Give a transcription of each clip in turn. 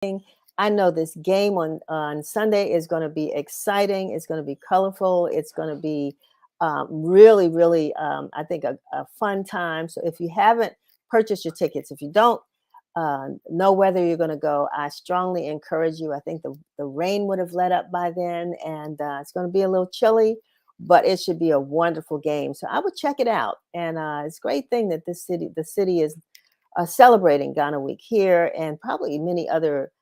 I know this game on Sunday is going to be exciting. It's going to be colorful. It's going to be really, really, I think, a fun time. So if you haven't purchased your tickets, if you don't know whether you're going to go, I strongly encourage you. I think the rain would have let up by then, and it's going to be a little chilly, but it should be a wonderful game. So I would check it out. And it's a great thing that the city is celebrating Ghana Week here, and probably many other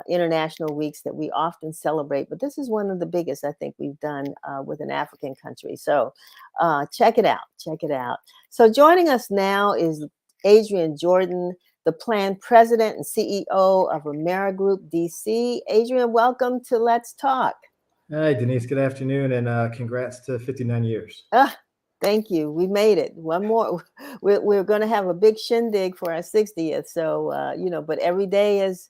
international weeks that we often celebrate. But this is one of the biggest I think we've done with an African country. So check it out. Check it out. So joining us now is Adrian Jordan, the planned president and CEO of Amerigroup DC. Adrian, welcome to Let's Talk. Hi, Denise. Good afternoon, and congrats to 59 years. Thank you. We made it. One more. We're going to have a big shindig for our 60th. So but every day is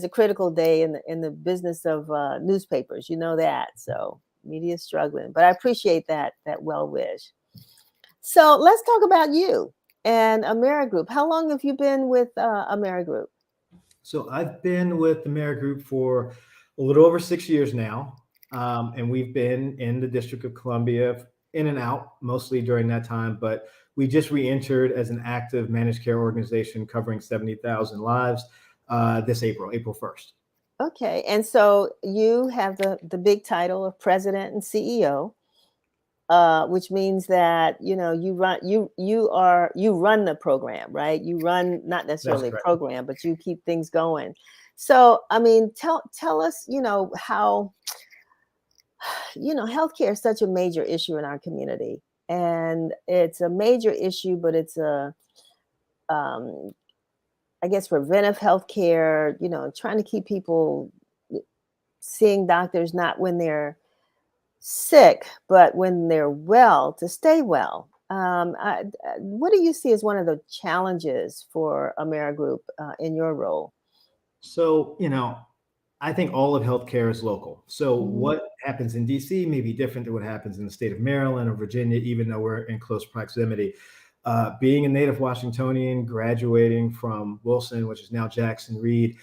a critical day in the business of newspapers. You know that. So media is struggling, but I appreciate that well wish. So let's talk about you and Amerigroup. How long have you been with Amerigroup? So I've been with Amerigroup for a little over 6 years now, and we've been in the District of Columbia, in and out mostly during that time. But we just re-entered as an active managed care organization covering 70,000 lives this April 1st. Okay, and so you have the big title of president and CEO. Which means that you run the program, right? You run not necessarily a program, but you keep things going. So I mean, tell us, how healthcare is such a major issue in our community, and it's a major issue, but it's I guess preventive healthcare. Trying to keep people seeing doctors not when they're sick, but when they're well, to stay well. What do you see as one of the challenges for Amerigroup in your role? So, I think all of healthcare is local. So what happens in DC may be different than what happens in the state of Maryland or Virginia, even though we're in close proximity. Being a native Washingtonian, graduating from Wilson, which is now Jackson Reed,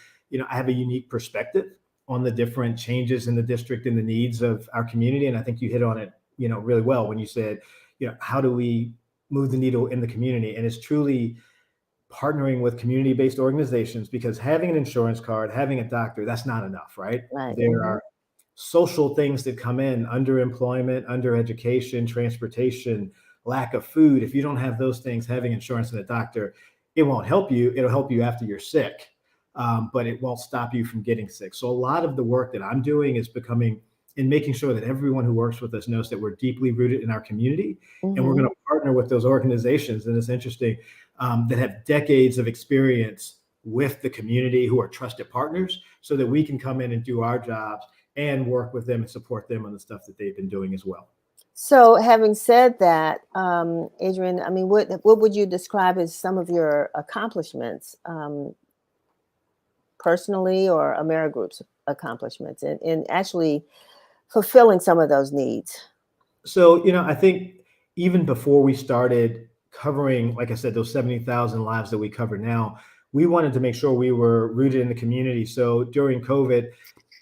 I have a unique perspective on the different changes in the district and the needs of our community. And I think you hit on it, really well when you said, how do we move the needle in the community? And it's truly partnering with community-based organizations, because having an insurance card, having a doctor, that's not enough, right? There are social things that come in: underemployment, undereducation, transportation, lack of food. If you don't have those things, having insurance and a doctor, it won't help you. It'll help you after you're sick. But it won't stop you from getting sick. So a lot of the work that I'm doing is making sure that everyone who works with us knows that we're deeply rooted in our community, and we're going to partner with those organizations. And it's interesting, that have decades of experience with the community, who are trusted partners, so that we can come in and do our jobs and work with them and support them on the stuff that they've been doing as well. So having said that, Adrian, I mean, what would you describe as some of your accomplishments, personally, or Amerigroup's accomplishments in actually fulfilling some of those needs? So, I think even before we started covering, like I said, those 70,000 lives that we cover now, we wanted to make sure we were rooted in the community. So during COVID,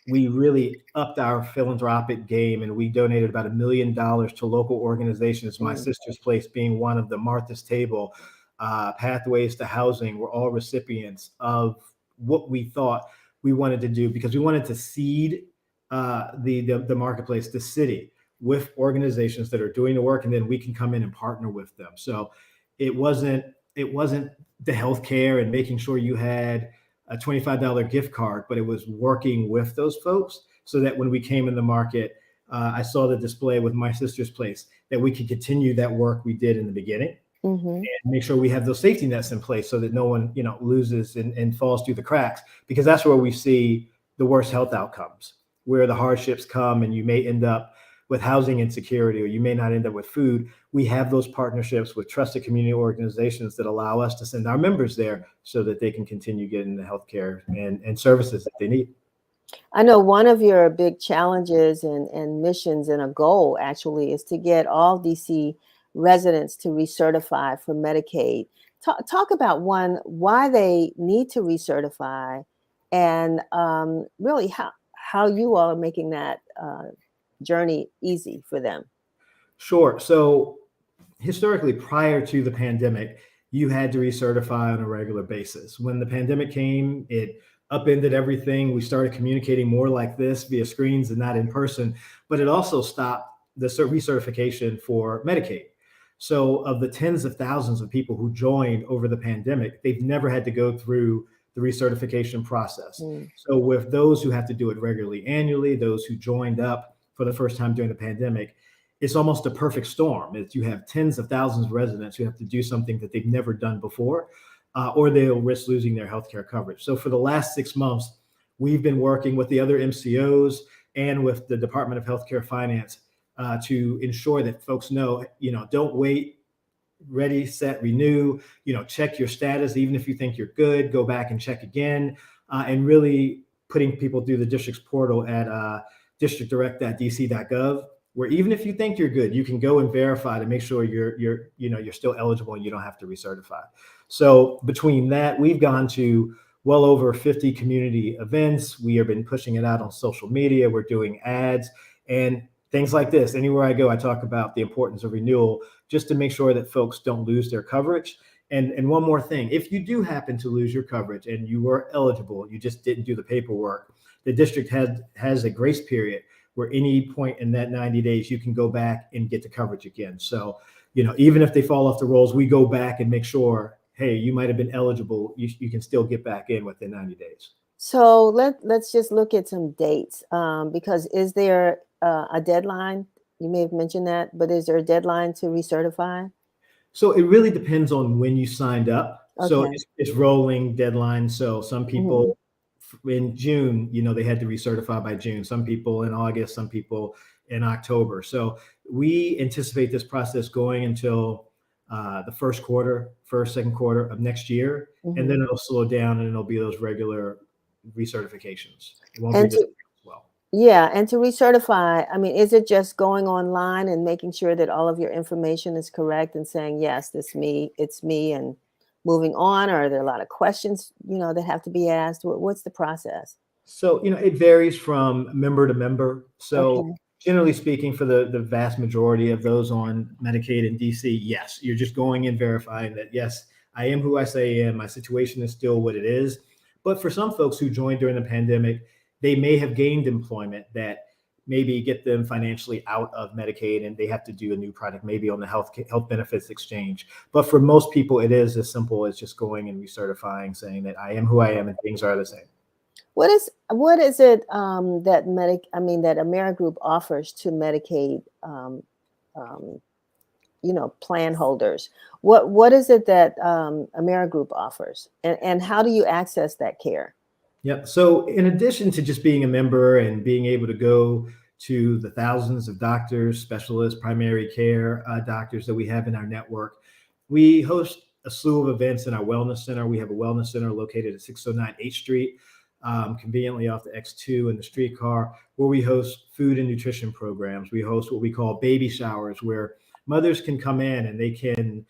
we really upped our philanthropic game, and we donated about $1 million to local organizations. My sister's place being one of the Martha's Table, Pathways to Housing, were all recipients of what we thought we wanted to do, because we wanted to seed the marketplace, the city, with organizations that are doing the work, and then we can come in and partner with them. So it wasn't the healthcare and making sure you had a $25 gift card, but it was working with those folks so that when we came in the market, I saw the display with my sister's place, that we could continue that work we did in the beginning, and make sure we have those safety nets in place so that no one, loses and falls through the cracks, because that's where we see the worst health outcomes, where the hardships come and you may end up with housing insecurity, or you may not end up with food. We have those partnerships with trusted community organizations that allow us to send our members there so that they can continue getting the healthcare and services that they need. I know one of your big challenges and missions and a goal actually is to get all DC residents to recertify for Medicaid. Talk about, one, why they need to recertify, and really how you all are making that journey easy for them. Sure. So historically, prior to the pandemic, you had to recertify on a regular basis. When the pandemic came, it upended everything. We started communicating more like this via screens and not in person, but it also stopped the recertification for Medicaid. So, of the tens of thousands of people who joined over the pandemic, they've never had to go through the recertification process. Mm. So, with those who have to do it regularly annually, those who joined up for the first time during the pandemic, it's almost a perfect storm. It's, you have tens of thousands of residents who have to do something that they've never done before, or they'll risk losing their healthcare coverage. So for the last 6 months, we've been working with the other MCOs and with the Department of Healthcare Finance to ensure that folks know, don't wait, ready, set, renew, check your status. Even if you think you're good, go back and check again, and really putting people through the district's portal at districtdirect.dc.gov, where even if you think you're good, you can go and verify to make sure you're still eligible and you don't have to recertify. So between that, we've gone to well over 50 community events. We have been pushing it out on social media. We're doing ads and things like this. Anywhere I go, I talk about the importance of renewal just to make sure that folks don't lose their coverage. And one more thing, if you do happen to lose your coverage and you were eligible, you just didn't do the paperwork, the district has a grace period where any point in that 90 days you can go back and get the coverage again. So, even if they fall off the rolls, we go back and make sure, hey, you might have been eligible. You can still get back in within 90 days. So let's just look at some dates, because is there a deadline? You may have mentioned that, but is there a deadline to recertify? So it really depends on when you signed up. So Okay. it's rolling deadline. So some Hmm. people in June, they had to recertify by June. Some people in August, some people in October. So we anticipate this process going until the second quarter of next year, and Hmm. then it'll slow down and it'll be those regular recertifications. It won't be And this to as well. Yeah, and to recertify, I mean, is it just going online and making sure that all of your information is correct and saying, yes, it's me, and moving on? Or are there a lot of questions, that have to be asked? What's the process? So, it varies from member to member. So, Okay. generally speaking, for the vast majority of those on Medicaid in DC, yes, you're just going and verifying that, yes, I am who I say I am. My situation is still what it is. But for some folks who joined during the pandemic, they may have gained employment that maybe get them financially out of Medicaid and they have to do a new product, maybe on the health benefits exchange. But for most people, it is as simple as just going and recertifying, saying that I am who I am and things are the same. What is it that Amerigroup offers to Medicaid, um, plan holders? What is it that Amerigroup offers, and how do you access that care? Yeah. So, in addition to just being a member and being able to go to the thousands of doctors, specialists, primary care doctors that we have in our network, we host a slew of events in our wellness center. We have a wellness center located at 609 H Street, conveniently off the X2 and the streetcar, where we host food and nutrition programs. We host what we call baby showers, where mothers can come in and they can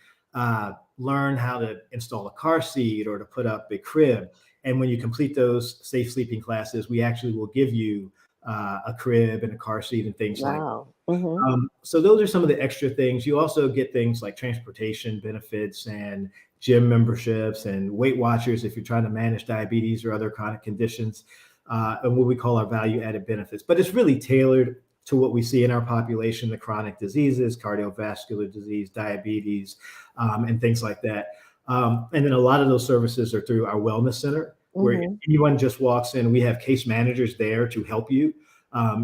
learn how to install a car seat or to put up a crib. And when you complete those safe sleeping classes, we actually will give you a crib and a car seat and things like that. Wow. Hmm. So those are some of the extra things. You also get things like transportation benefits and gym memberships and Weight Watchers if you're trying to manage diabetes or other chronic conditions, and what we call our value added benefits. But it's really tailored to what we see in our population, the chronic diseases, cardiovascular disease, diabetes, and things like that. And then a lot of those services are through our wellness center, where if Hmm. anyone just walks in, we have case managers there to help you.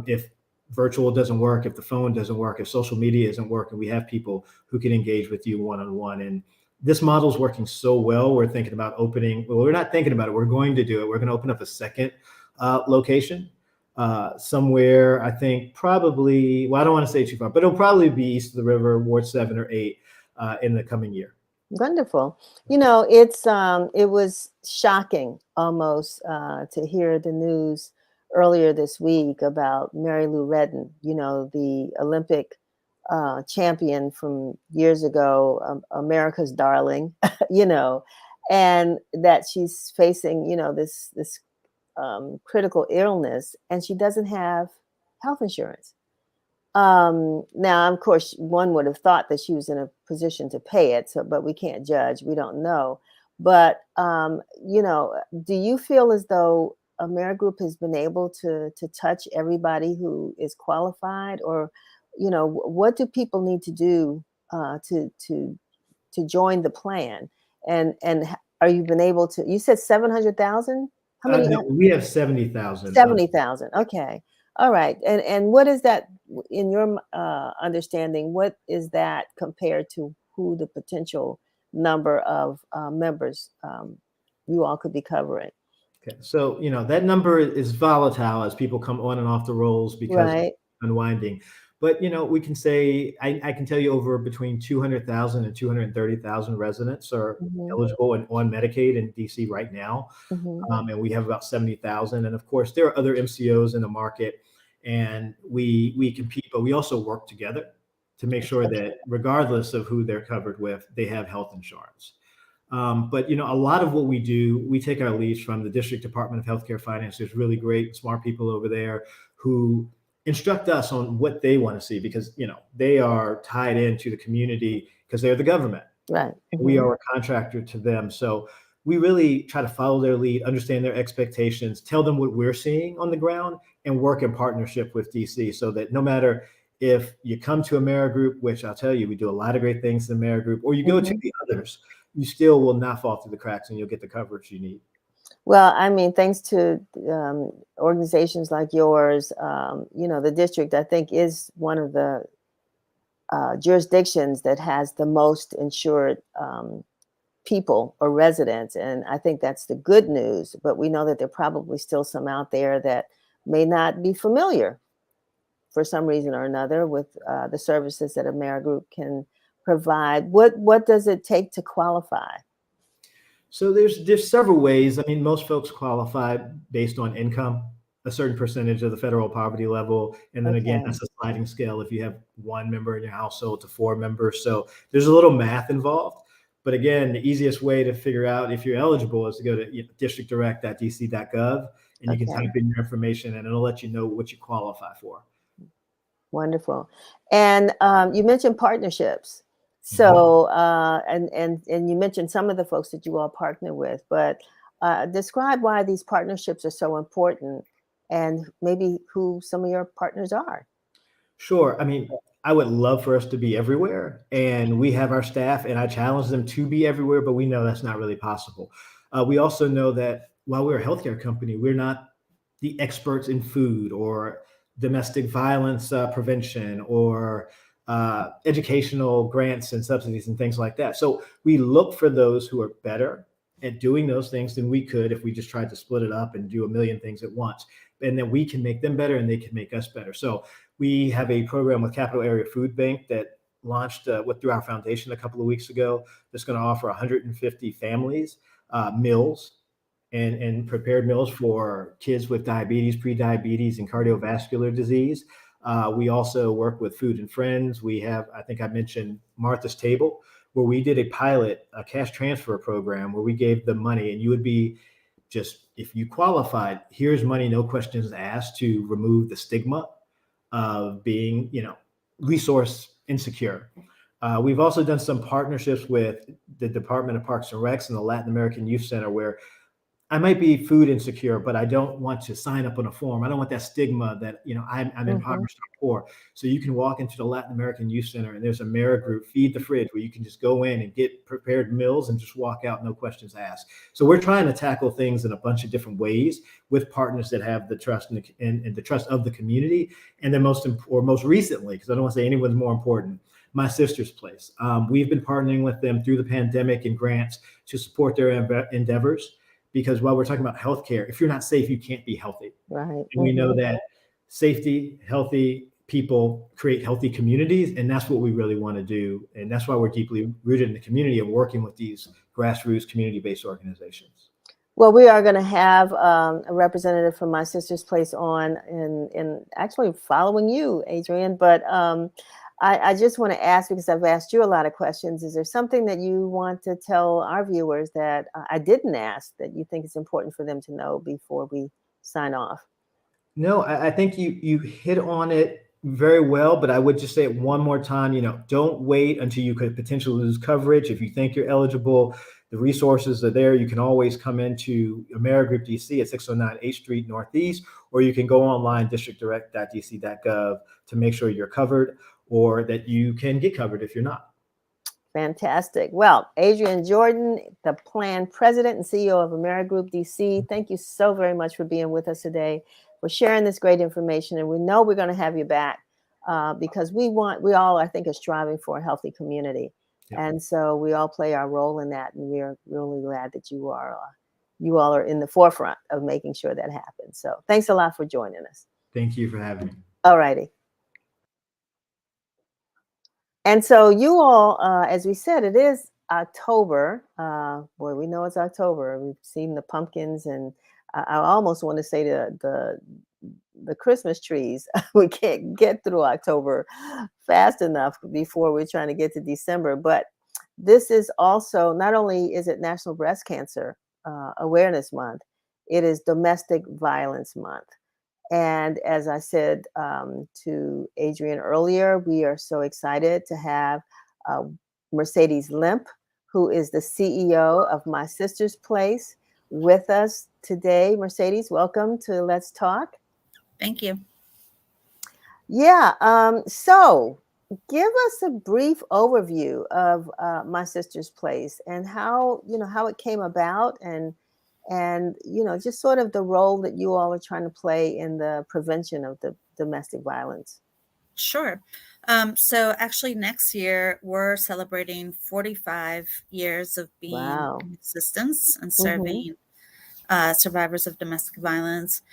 If virtual doesn't work, if the phone doesn't work, if social media isn't working, we have people who can engage with you one on one. And this model is working so well. We're thinking about opening, well, we're not thinking about it, we're going to do it. We're going to open up a second location somewhere, I think probably, well, I don't want to say too far, but it'll probably be east of the river, Ward 7 or 8 in the coming year. Wonderful. It was shocking almost to hear the news earlier this week about Mary Lou Retton, the Olympic champion from years ago, America's darling, you know, and that she's facing, this critical illness, and she doesn't have health insurance. Now, of course, one would have thought that she was in a position to pay it, so but we can't judge. We don't know. But do you feel as though Amerigroup has been able to touch everybody who is qualified, or what do people need to do to join the plan? And are you been able to? You said 700,000. How many? No, we have 70,000. 70,000. Okay. All right. And what is that in your understanding? What is that compared to who the potential number of members you all could be covering? Okay. So, that number is volatile as people come on and off the rolls because of Right. unwinding. But, we can say, I can tell you over between 200,000 and 230,000 residents are Hmm. eligible and on Medicaid in DC right now. Hmm. And we have about 70,000. And of course, there are other MCOs in the market, and we compete, but we also work together to make sure that regardless of who they're covered with, they have health insurance. But a lot of what we do, we take our leads from the District Department of Healthcare Finance. There's really great, smart people over there who instruct us on what they want to see because they are tied into the community because they're the government. Right. We Hmm. are a contractor to them. So we really try to follow their lead, understand their expectations, tell them what we're seeing on the ground, and work in partnership with DC so that no matter if you come to Amerigroup, which I'll tell you, we do a lot of great things in Amerigroup, or you go to Hmm. the others, you still will not fall through the cracks and you'll get the coverage you need. Well, I mean, thanks to organizations like yours, the district, I think, is one of the jurisdictions that has the most insured people or residents. And I think that's the good news. But we know that there are probably still some out there that may not be familiar for some reason or another with the services that Amerigroup can provide. What does it take to qualify? So there's several ways. I mean, most folks qualify based on income, a certain percentage of the federal poverty level, and then again, Okay. that's a sliding scale. If you have one member in your household to four members, so there's a little math involved. But again, the easiest way to figure out if you're eligible is to go to districtdirect.dc.gov, and you can Okay. type in your information, and it'll let you know what you qualify for. Wonderful. And you mentioned partnerships. Mhm. So and you mentioned some of the folks that you all partner with, but describe why these partnerships are so important and maybe who some of your partners are. Sure. I mean, I would love for us to be everywhere, and we have our staff, and I challenge them to be everywhere, but we know that's not really possible. We also know that while we're a healthcare company, we're not the experts in food or domestic violence prevention or educational grants and subsidies and things like that. So we look for those who are better at doing those things than we could if we just tried to split it up and do a million things at once. And then we can make them better and they can make us better. So we have a program with Capital Area Food Bank that launched through our foundation a couple of weeks ago that's going to offer 150 families meals and prepared meals for kids with diabetes, pre-diabetes, and cardiovascular disease. We also work with Food and Friends. We have, I think I mentioned Martha's Table, where we did a pilot, a cash transfer program where we gave them money and you would be just, if you qualified, here's money, no questions asked to remove the stigma of being, resource insecure. We've also done some partnerships with the Department of Parks and Recs and the Latin American Youth Center where I might be food insecure, but I don't want to sign up on a form. I don't want that stigma that, I'm Hmm. impoverished or poor. So you can walk into the Latin American Youth Center and there's a Group Feed the Fridge where you can just go in and get prepared meals and just walk out, no questions asked. So we're trying to tackle things in a bunch of different ways with partners that have the trust and the trust of the community. And then most recently, because I don't want to say anyone's more important, My Sister's Place. We've been partnering with them through the pandemic and grants to support their endeavors because while we're talking about healthcare, if you're not safe, you can't be healthy. Right. And we know that safety, healthy people create healthy communities, and that's what we really want to do. And that's why we're deeply rooted in the community and working with these grassroots community-based organizations. Well, we are going to have a representative from My Sister's Place on in actually following you, Adrian. But I just want to ask, because I've asked you a lot of questions, is there something that you want to tell our viewers that I didn't ask that you think is important for them to know before we sign off? No, I think you hit on it very well, but I would just say it one more time. Don't wait until you could potentially lose coverage. If you think you're eligible, the resources are there. You can always come into AmeriGroup DC at 609 8th Street Northeast, or you can go online districtdirect.dc.gov to make sure you're covered or that you can get covered if you're not. Fantastic. Well, Adrian Jordan, the planned president and CEO of AmeriGroup DC, thank you so very much for being with us today, for sharing this great information. And we know we're going to have you back because we all, I think, are striving for a healthy community. Yep. And so we all play our role in that. And we're really glad that you all are in the forefront of making sure that happens. So thanks a lot for joining us. Thank you for having me. All righty. And so you all, as we said, it is October. Boy, we know it's October. We've seen the pumpkins, and I almost want to say the Christmas trees. We can't get through October fast enough before we're trying to get to December. But this is also, not only is it National Breast Cancer Awareness Month, it is Domestic Violence Month. And as I said to Adrian earlier, we are so excited to have Mercedes Limp, who is the CEO of My Sister's Place, with us today. Mercedes, welcome to Let's Talk. Thank you. Yeah, so give us a brief overview of My Sister's Place and how it came about, and just sort of the role that you all are trying to play in the prevention of the domestic violence. Sure. So actually next year, we're celebrating 45 years of being in existence and serving survivors of domestic violence.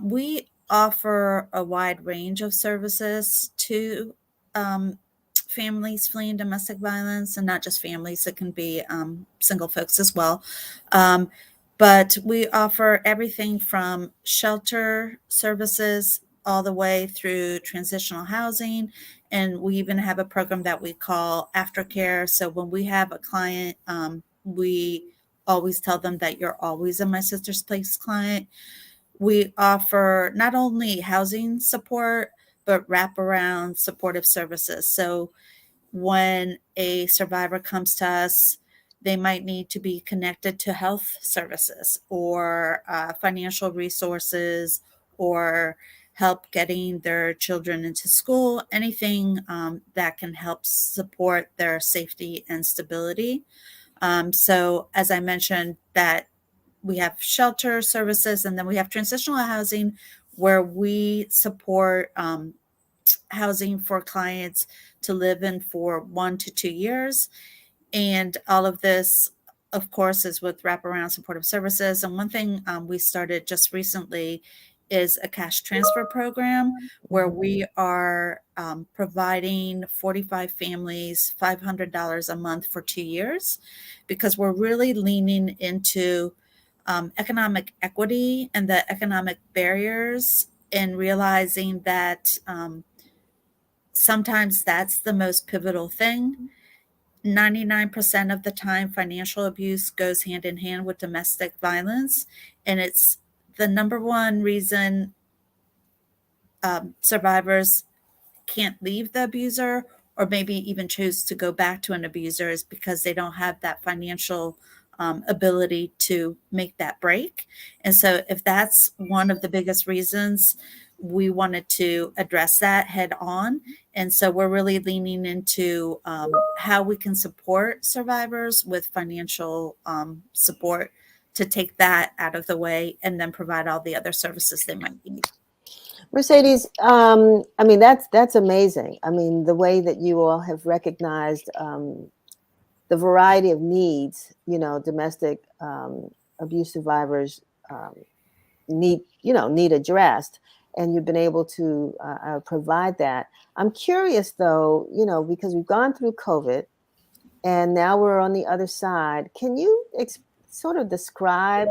We offer a wide range of services to families fleeing domestic violence, and not just families, it can be single folks as well. But we offer everything from shelter services all the way through transitional housing. And we even have a program that we call aftercare. So when we have a client, we always tell them that you're always a My Sister's Place client. We offer not only housing support, but wraparound supportive services. So when a survivor comes to us, they might need to be connected to health services or financial resources or help getting their children into school, anything that can help support their safety and stability. So as I mentioned, that we have shelter services, and then we have transitional housing where we support housing for clients to live in for 1 to 2 years. And all of this, of course, is with wraparound supportive services. And one thing we started just recently is a cash transfer program where we are providing 45 families $500 a month for 2 years, because we're really leaning into economic equity and the economic barriers, and realizing that sometimes that's the most pivotal thing. 99% of the time, financial abuse goes hand in hand with domestic violence, and it's the number one reason survivors can't leave the abuser, or maybe even choose to go back to an abuser, is because they don't have that financial ability to make that break. And so if that's one of the biggest reasons, we wanted to address that head on. And so we're really leaning into how we can support survivors with financial support to take that out of the way, and then provide all the other services they might need. Mercedes, I mean, that's amazing. I mean, the way that you all have recognized the variety of needs, domestic abuse survivors need addressed, and you've been able to provide that. I'm curious though, because we've gone through COVID and now we're on the other side. Can you sort of describe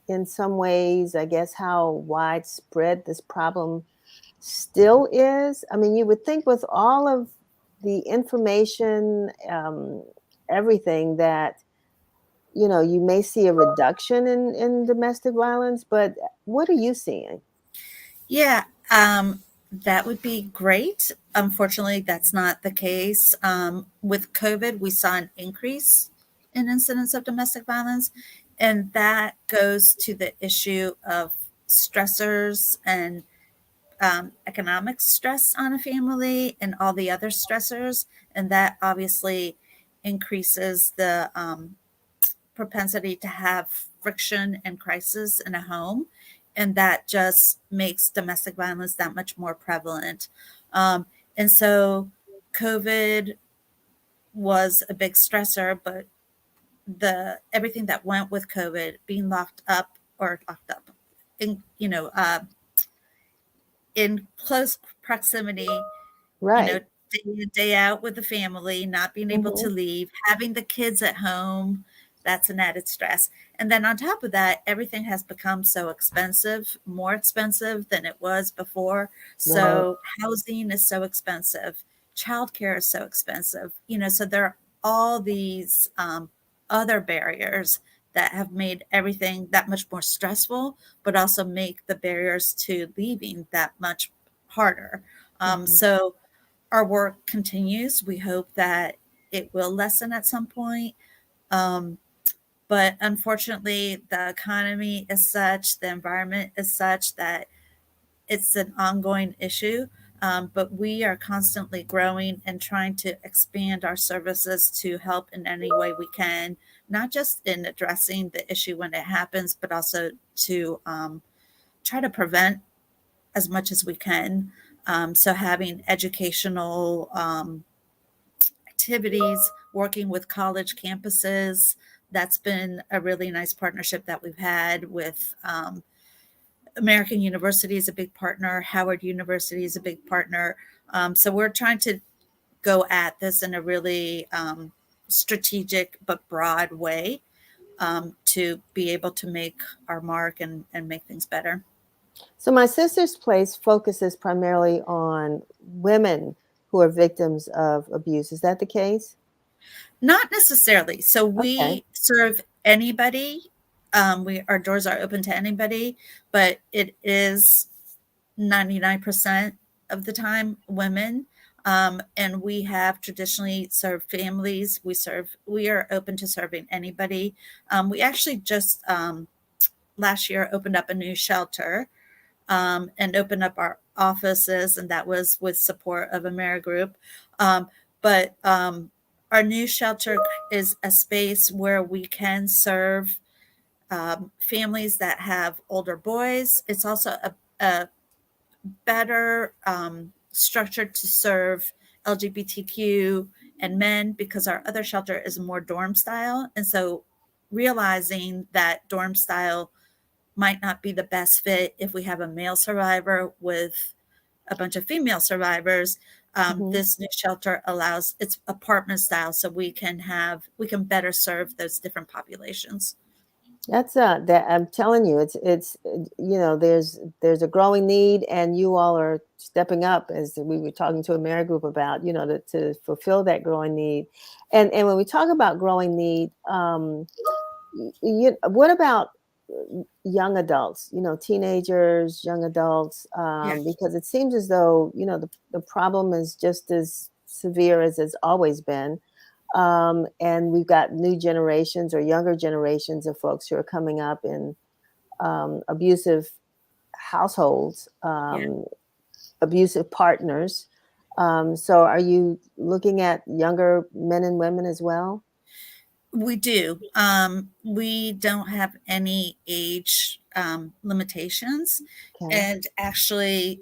in some ways, I guess, how widespread this problem still is? I mean, you would think with all of the information, everything, that you may see a reduction in domestic violence, but what are you seeing? Yeah, that would be great. Unfortunately, that's not the case. With COVID, we saw an increase in incidents of domestic violence, and that goes to the issue of stressors and economic stress on a family and all the other stressors. And that obviously increases the propensity to have friction and crisis in a home. And that just makes domestic violence that much more prevalent. And so COVID was a big stressor, but the everything that went with COVID, being locked up in, in close proximity, Right. day in, day out with the family, not being able to Hmm. leave, having the kids at home, that's an added stress. And then on top of that, everything has become so expensive, more expensive than it was before. Right. So housing is so expensive, childcare is so expensive, so there are all these other barriers that have made everything that much more stressful, but also make the barriers to leaving that much harder. Hmm. So our work continues. We hope that it will lessen at some point. Um, but unfortunately, the economy is such, the environment is such that it's an ongoing issue. But we are constantly growing and trying to expand our services to help in any way we can, not just in addressing the issue when it happens, but also to try to prevent as much as we can. So having educational activities, working with college campuses. That's been a really nice partnership that we've had with American University is a big partner. Howard University is a big partner. So we're trying to go at this in a really strategic but broad way to be able to make our mark and make things better. So my sister's place focuses primarily on women who are victims of abuse. Is that the case? Not necessarily. So Okay. we serve anybody. Our doors are open to anybody, but it is 99% of the time women. And we have traditionally served families. We are open to serving anybody. We actually just last year opened up a new shelter and opened up our offices, and that was with support of AmeriGroup. But our new shelter is a space where we can serve families that have older boys. It's also a better structure to serve LGBTQ and men because our other shelter is more dorm style. And so realizing that dorm style might not be the best fit if we have a male survivor with a bunch of female survivors. Hmm. This new shelter allows it's apartment style, so we can better serve those different populations. That's that I'm telling you, there's a growing need, and you all are stepping up, as we were talking to AmeriGroup about, to fulfill that growing need. And when we talk about growing need, what about young adults, teenagers, young adults, Yeah. because it seems as though, the problem is just as severe as it's always been. And we've got new generations or younger generations of folks who are coming up in abusive households, Yeah. abusive partners. So are you looking at younger men and women as well? We do. We don't have any age limitations. Okay. And actually,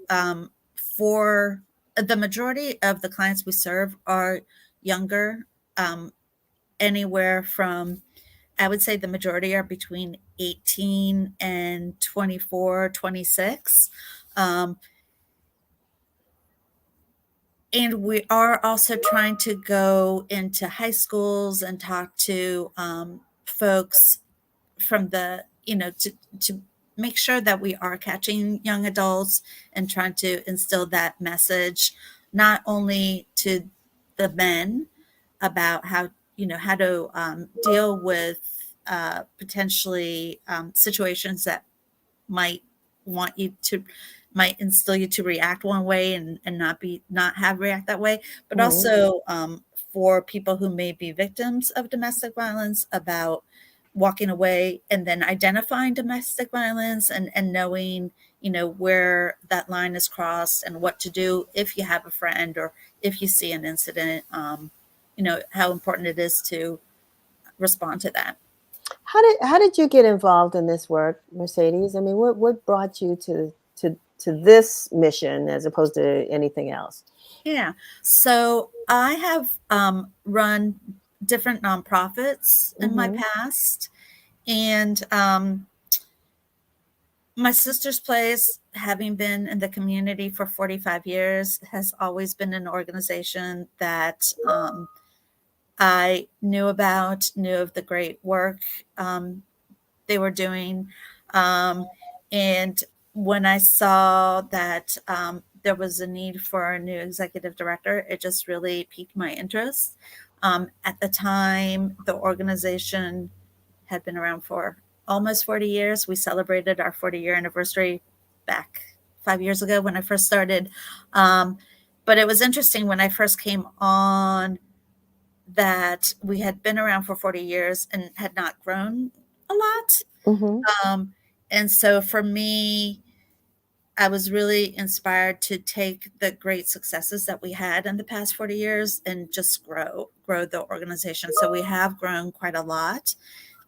for the majority of the clients we serve are younger, um, anywhere from, I would say the majority are between 18 and 24, 26. Um, and we are also trying to go into high schools and talk to folks from to make sure that we are catching young adults and trying to instill that message not only to the men about how to deal with potentially situations that might want you to might instill you to react one way and not have react that way, but Mhm. also for people who may be victims of domestic violence about walking away and then identifying domestic violence and knowing, where that line is crossed and what to do if you have a friend or if you see an incident, how important it is to respond to that. How did you get involved in this work, Mercedes? I mean, what brought you to this mission as opposed to anything else? Yeah. So I have run different nonprofits in my Mhm. past. And my sister's place, having been in the community for 45 years, has always been an organization that I knew about, knew of the great work they were doing. Um, and when I saw that there was a need for a new executive director, it just really piqued my interest. At the time, the organization had been around for almost 40 years. We celebrated our 40-year anniversary back 5 years ago when I first started. Um, but it was interesting when I first came on that we had been around for 40 years and had not grown a lot. Mhm. Um, and so for me, I was really inspired to take the great successes that we had in the past 40 years and just grow the organization. So we have grown quite a lot.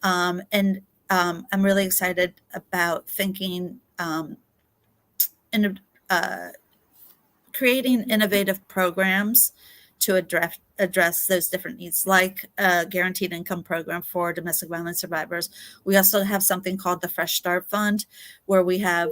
And I'm really excited about thinking in creating innovative programs to address those different needs, like a guaranteed income program for domestic violence survivors. We also have something called the Fresh Start Fund, where we have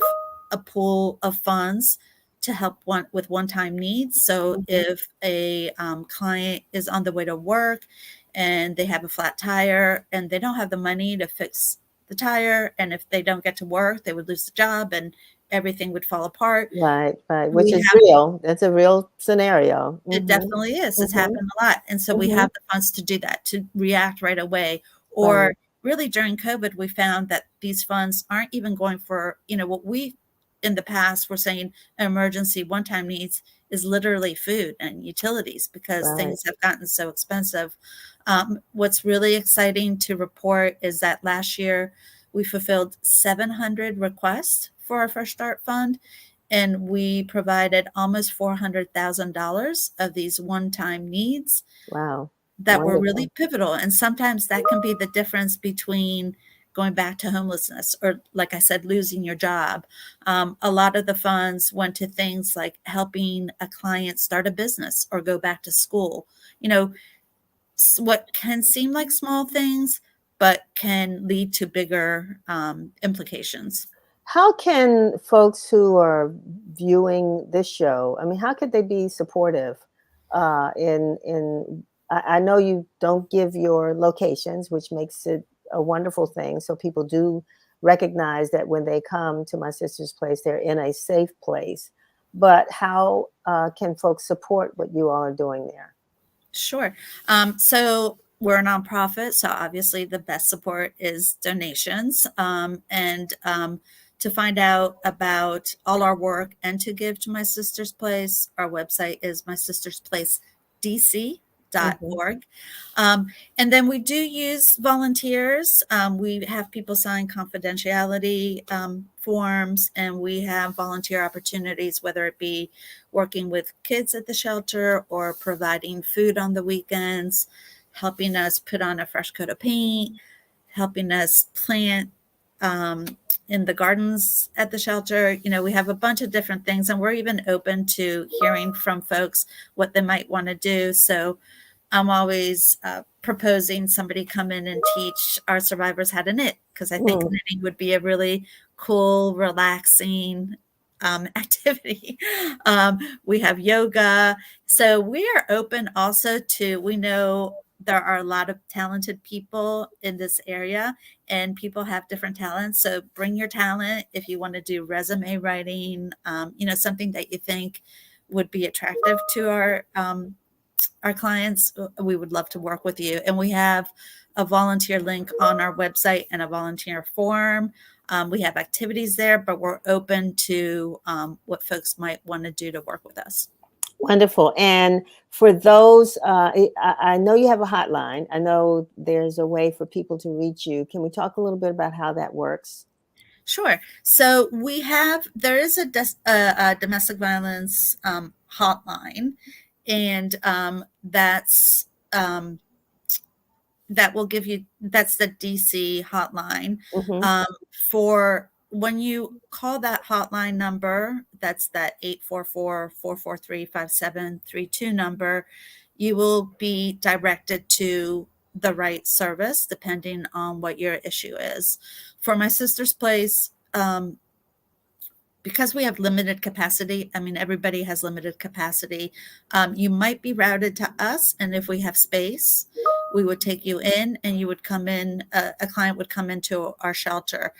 a pool of funds to help with one-time needs. So Mhm. if a client is on the way to work and they have a flat tire and they don't have the money to fix the tire, and if they don't get to work, they would lose the job and everything would fall apart. Right, right, which We is have real. That's a real scenario. It Mhm. definitely is. It's Mhm. happened a lot. And so we Mhm. have the funds to do that, to react right away. Right. Or really during COVID, we found that these funds aren't even going for, what we in the past were saying emergency one-time needs is literally food and utilities because Right. things have gotten so expensive. What's really exciting to report is that last year we fulfilled 700 requests for our Fresh Start Fund, and we provided almost $400,000 of these one-time needs Wow. that were really Wonderful. pivotal. And sometimes that can be the difference between going back to homelessness or, like I said, losing your job. A lot of the funds went to things like helping a client start a business or go back to school. What can seem like small things, but can lead to bigger implications. How can folks who are viewing this show, I mean, how could they be supportive? I know you don't give your locations, which makes it a wonderful thing. So people do recognize that when they come to my sister's place, they're in a safe place. But how can folks support what you all are doing there? Sure. So we're a nonprofit, so obviously the best support is donations. And to find out about all our work and to give to My Sister's Place, our website is Hmm. mysistersplacedc.org. Um, and then we do use volunteers. We have people sign confidentiality forms, and we have volunteer opportunities, whether it be working with kids at the shelter or providing food on the weekends, helping us put on a fresh coat of paint, helping us plant in the gardens at the shelter. We have a bunch of different things, and we're even open to hearing from folks what they might want to do. So I'm always proposing somebody come in and teach our survivors how to knit because I think Mm. knitting would be a really cool, relaxing activity. We have yoga. So we are open also to, we know there are a lot of talented people in this area and people have different talents. So bring your talent if you want to do resume writing, something that you think would be attractive to our clients. We would love to work with you. And we have a volunteer link on our website and a volunteer form. We have activities there, but we're open to what folks might want to do to work with us. Wonderful. And for those, I know you have a hotline. I know there's a way for people to reach you. Can we talk a little bit about how that works? Sure. So there is a domestic violence hotline, and that will give you, that's the DC hotline. Mm-hmm. For when you call that hotline number, that's that 844-443-5732 number, you will be directed to the right service depending on what your issue is. For my sister's place, because we have limited capacity, I mean, everybody has limited capacity, you might be routed to us. And if we have space, we would take you in and you would come in, a client would come into our shelter.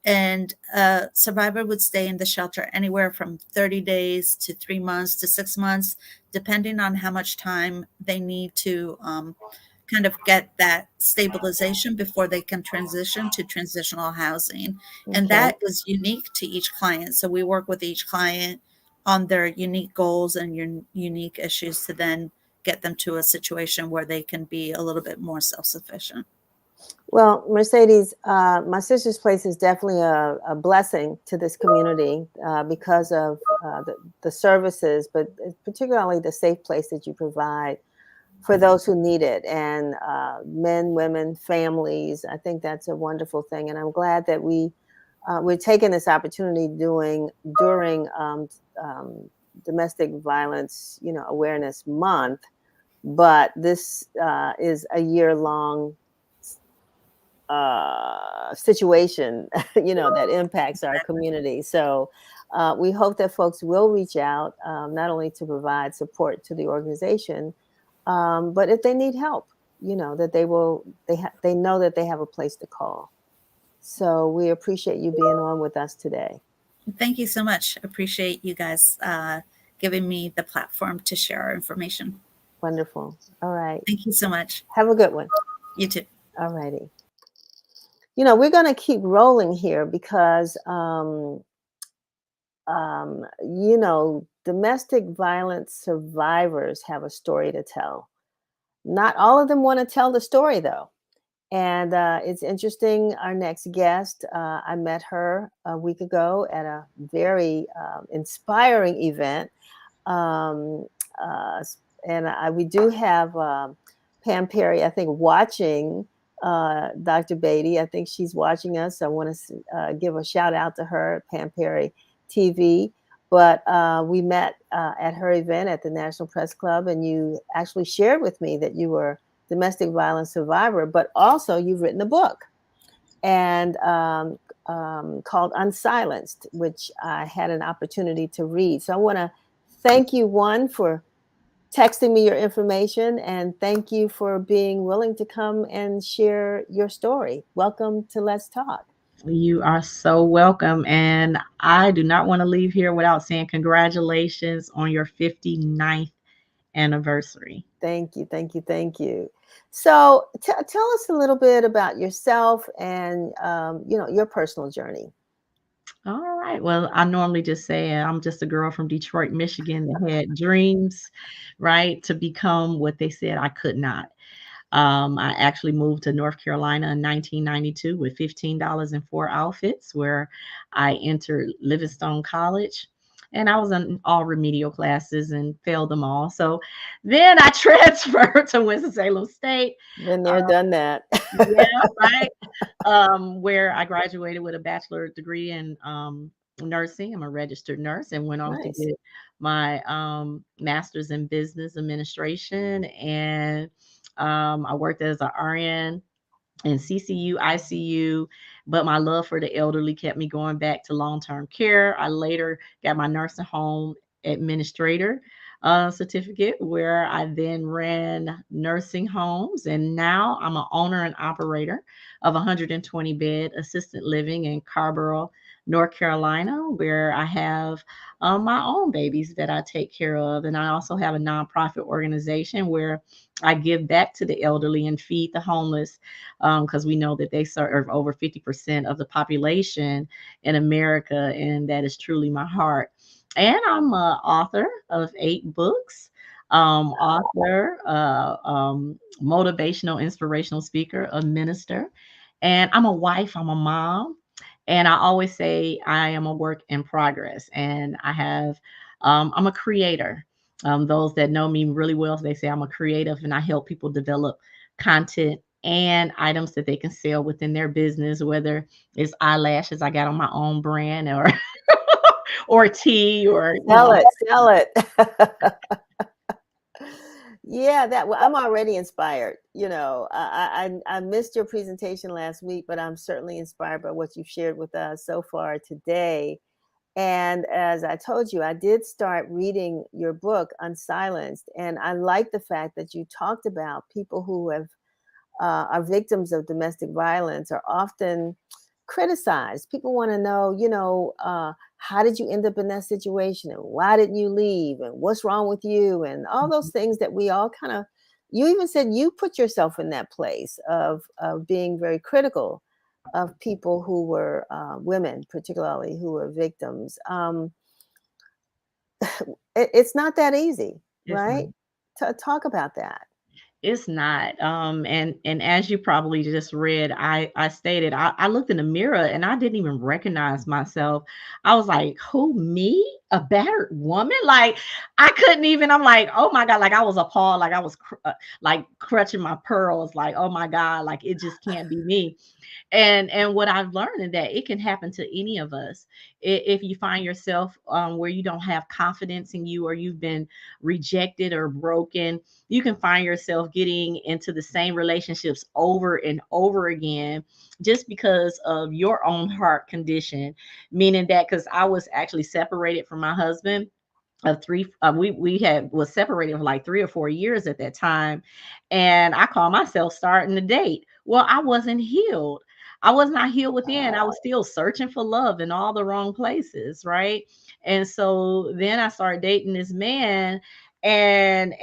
And a survivor would stay in the shelter anywhere from 30 days to 3 months to 6 months, depending on how much time they need to kind of get that stabilization before they can transition to transitional housing. And Okay. that is unique to each client. So we work with each client on their unique goals and your unique issues to then get them to a situation where they can be a little bit more self-sufficient. Well, Mercedes, my sister's place is definitely a blessing to this community because of the services, but particularly the safe place that you provide for those who need it, and men, women, families. I think that's a wonderful thing, and I'm glad that we're taking this opportunity during Domestic Violence, Awareness Month. But this is a year-long situation, that impacts our community. So we hope that folks will reach out, not only to provide support to the organization, but if they need help, that they know that they have a place to call. So we appreciate you being on with us today. Thank you so much. Appreciate you guys giving me the platform to share our information. Wonderful. All right. Thank you so much. Have a good one. You too. All righty. We're going to keep rolling here because, domestic violence survivors have a story to tell. Not all of them want to tell the story, though. And it's interesting. Our next guest, I met her a week ago at a very inspiring event. Um, and we do have Pam Perry, I think, watching Dr. Beatty. I think she's watching us. I want to give a shout out to her, Pam Perry TV. But we met at her event at the National Press Club, and you actually shared with me that you were domestic violence survivor, but also you've written a book and called Unsilenced, which I had an opportunity to read. So I want to thank you, one, for texting me your information, and thank you for being willing to come and share your story. Welcome to Let's Talk. You are so welcome. And I do not want to leave here without saying congratulations on your 59th anniversary. Thank you, thank you, thank you. So tell us a little bit about yourself and, your personal journey. All right. Well, I normally just say I'm just a girl from Detroit, Michigan that had dreams, right, to become what they said I could not. I actually moved to North Carolina in 1992 with $15 and 4 outfits, where I entered Livingstone College. And I was in all remedial classes and failed them all. So then I transferred to Winston-Salem State. Been there, done that. Yeah, right. Where I graduated with a bachelor's degree in nursing. I'm a registered nurse, and went on to Nice. get my master's in business administration. And I worked as an RN in CCU, ICU, but my love for the elderly kept me going back to long-term care. I later got my nursing home administrator certificate, where I then ran nursing homes, and now I'm an owner and operator of 120-bed assisted living in Carborough, North Carolina, where I have my own babies that I take care of. And I also have a nonprofit organization where I give back to the elderly and feed the homeless, because we know that they serve over 50% of the population in America. And that is truly my heart. And I'm an author of 8 books, author, motivational, inspirational speaker, a minister, and I'm a wife, I'm a mom. And I always say I am a work in progress. And I'm a creator. Those that know me really well, they say I'm a creative and I help people develop content and items that they can sell within their business, whether it's eyelashes I got on my own brand, or or tea, or Sell it, sell it. Yeah, well, I'm already inspired. I missed your presentation last week, but I'm certainly inspired by what you've shared with us so far today. And as I told you, I did start reading your book, Unsilenced, and I like the fact that you talked about people who are victims of domestic violence are often criticized. People want to know, how did you end up in that situation, and why didn't you leave, and what's wrong with you, and all those things that we all kind of. You even said you put yourself in that place of being very critical of people who were women, particularly who were victims. It's not that easy, it's not. right? To talk about that. It's not. And as you probably just read, I stated I looked in the mirror and I didn't even recognize myself. I was like, who, me? A battered woman? Like I couldn't even. I'm like, oh my God! Like I was appalled. Like I was like clutching my pearls. Like oh my God! Like it just can't be me. And what I've learned is that it can happen to any of us. If you find yourself where you don't have confidence in you, or you've been rejected or broken, you can find yourself getting into the same relationships over and over again, just because of your own heart condition. Meaning that, because I was actually separated from my husband of three, we had was separated for like 3 or 4 years at that time, and I call myself starting to date. Well, I wasn't healed. I was not healed within. I was still searching for love in all the wrong places, right? And so then I started dating this man, and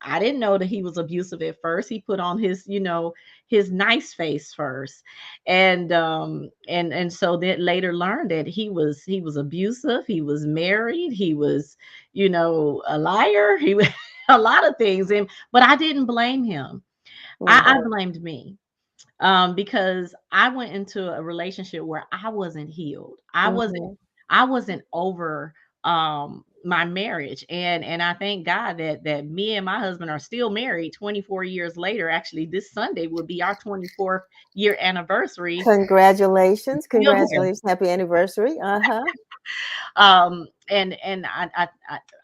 I didn't know that he was abusive at first. He put on his, his nice face first. And so then later learned that he was abusive, he was married, he was, a liar, he was a lot of things. But I didn't blame him. I Mhm, blamed me, because I went into a relationship where I wasn't healed. mhm. I wasn't over my marriage. And I thank God that me and my husband are still married 24 years later. Actually, this Sunday will be our 24th year anniversary. Congratulations, Still there. congratulations, happy anniversary. Uh-huh. And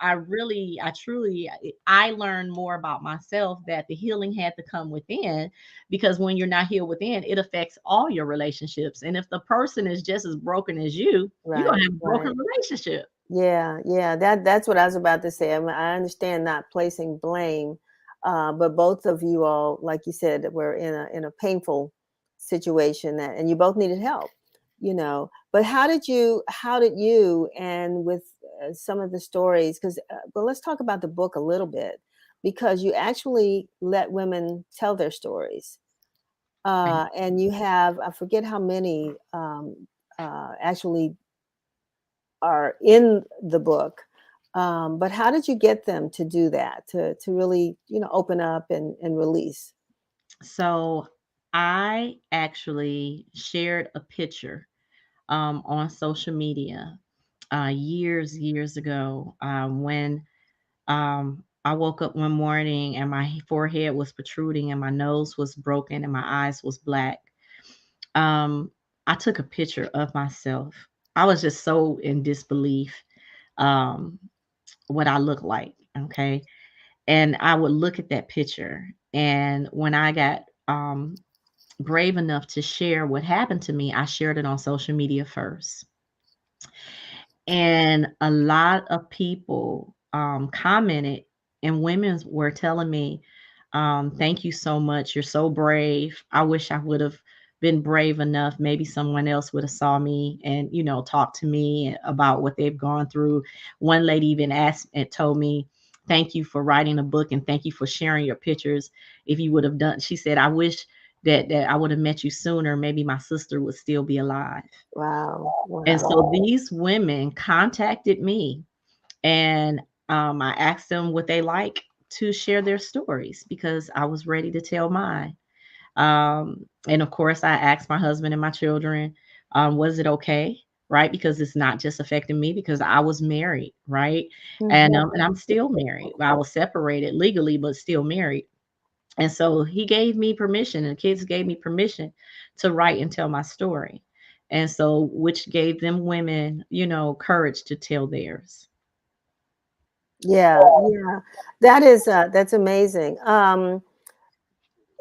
I really, I truly, I learned more about myself, that the healing had to come within, because when you're not healed within, it affects all your relationships. And if the person is just as broken as you're gonna Right, have a broken right. relationship. Yeah, yeah. That's what I was about to say. I mean, I understand not placing blame, but both of you all, like you said, were in a painful situation, and you both needed help. But how did you, and with some of the stories, because well, let's talk about the book a little bit, because you actually let women tell their stories, Right. and you have, I forget how many, actually are in the book. But how did you get them to do that, to really, open up and release? So I actually shared a picture on social media years ago, when I woke up one morning and my forehead was protruding and my nose was broken and my eyes was black. Um, I took a picture of myself. I was just so in disbelief, um, what I look like. Okay. And I would look at that picture. And when I got brave enough to share what happened to me, I shared it on social media first. And a lot of people commented, and women were telling me, thank you so much. You're so brave. I wish I would have been brave enough, maybe someone else would have saw me and, talked to me about what they've gone through. One lady even asked and told me, thank you for writing a book and thank you for sharing your pictures. If you would have done, she said, I wish that I would have met you sooner. Maybe my sister would still be alive. Wow. And Wow. so these women contacted me, and I asked them would they like to share their stories because I was ready to tell mine. And of course, I asked my husband and my children, was it okay? Right, because it's not just affecting me because I was married, right, and I'm still married. I was separated legally, but still married. And so he gave me permission, and the kids gave me permission to write and tell my story. And so, which gave them women, courage to tell theirs. Yeah, yeah. That is that's amazing.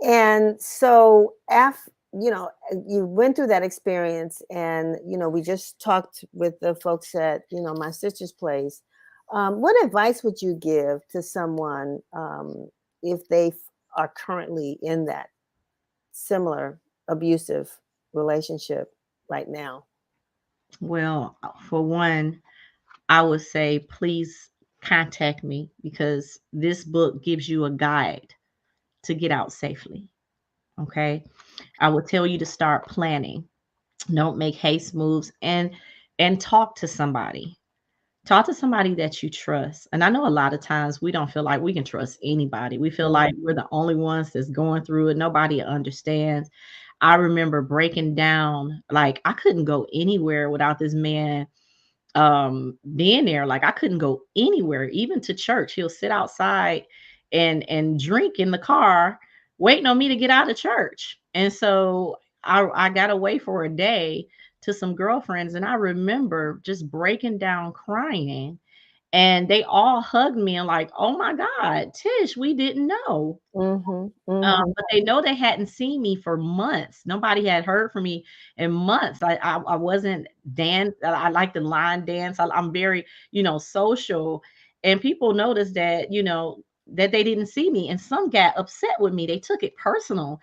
And so after, you went through that experience, and we just talked with the folks at, my sister's place. What advice would you give to someone if they are currently in that similar abusive relationship right now? Well, for one, I would say please contact me because this book gives you a guide to get out safely. Okay. I would tell you to start planning. Don't make haste moves, and talk to somebody. Talk to somebody that you trust. And I know a lot of times we don't feel like we can trust anybody. We feel like we're the only ones that's going through it. Nobody understands. I remember breaking down, like I couldn't go anywhere without this man being there. Like I couldn't go anywhere, even to church. He'll sit outside and drink in the car waiting on me to get out of church. And so I got away for a day to some girlfriends, and I remember just breaking down crying, and they all hugged me and like, oh my God, Tish, we didn't know. Mm-hmm, mm-hmm. But they know they hadn't seen me for months. Nobody had heard from me in months. I wasn't dance. I like to line dance. I'm very, social. And people noticed that, that they didn't see me. And some got upset with me. They took it personal.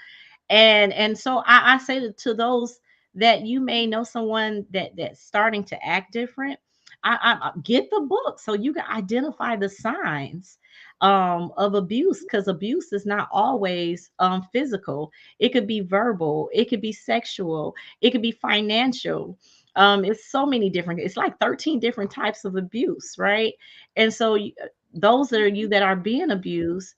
And so I say to those that you may know someone that's starting to act different, I get the book so you can identify the signs of abuse, because abuse is not always physical. It could be verbal, it could be sexual, it could be financial. It's so many different, it's like 13 different types of abuse, right? And so those that are you that are being abused,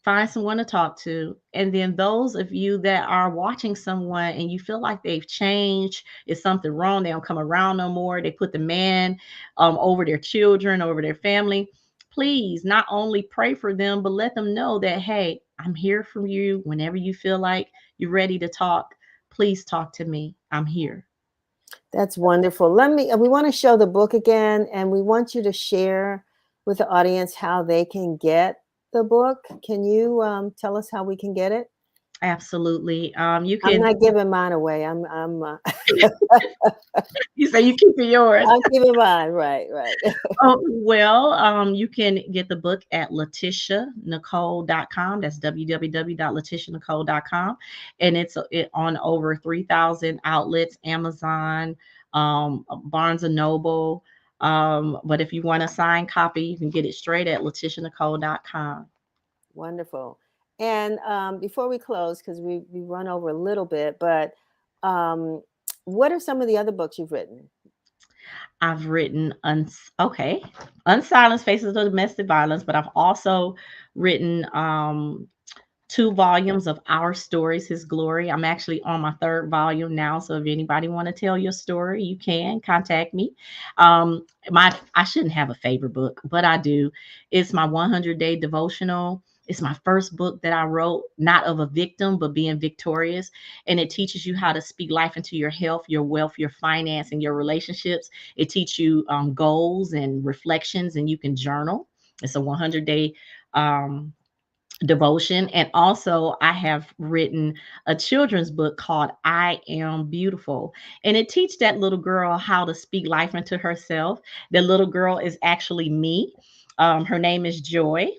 find someone to talk to. And then those of you that are watching someone and you feel like they've changed, is something wrong, they don't come around no more, they put the man over their children, over their family, please not only pray for them, but let them know that, hey, I'm here for you whenever you feel like you're ready to talk. Please talk to me. I'm here. That's wonderful. We want to show the book again, and we want you to share with the audience how they can get the book. Can you tell us how we can get it? Absolutely. You I'm can. not giving mine away. You say you keep it yours. I'm giving mine. Right, right. Oh, well, you can get the book at letitianicole.com. That's www.letitianicole.com. And it's on over 3,000 outlets, Amazon, Barnes and Noble. But if you want a signed copy, you can get it straight at letitianicole.com. Wonderful. And before we close, because we run over a little bit, but what are some of the other books you've written? I've written Unsilenced Faces of Domestic Violence, but I've also written 2 volumes of Our Stories, His Glory. I'm actually on my 3rd volume now, so if anybody want to tell your story, you can contact me. I shouldn't have a favorite book, but I do. It's my 100-day devotional. It's my first book that I wrote, not of a victim, but being victorious. And it teaches you how to speak life into your health, your wealth, your finance, and your relationships. It teaches you goals and reflections, and you can journal. It's a 100-day devotion. And also I have written a children's book called I Am Beautiful, and it teaches that little girl how to speak life into herself. The little girl is actually me. Her name is Joy.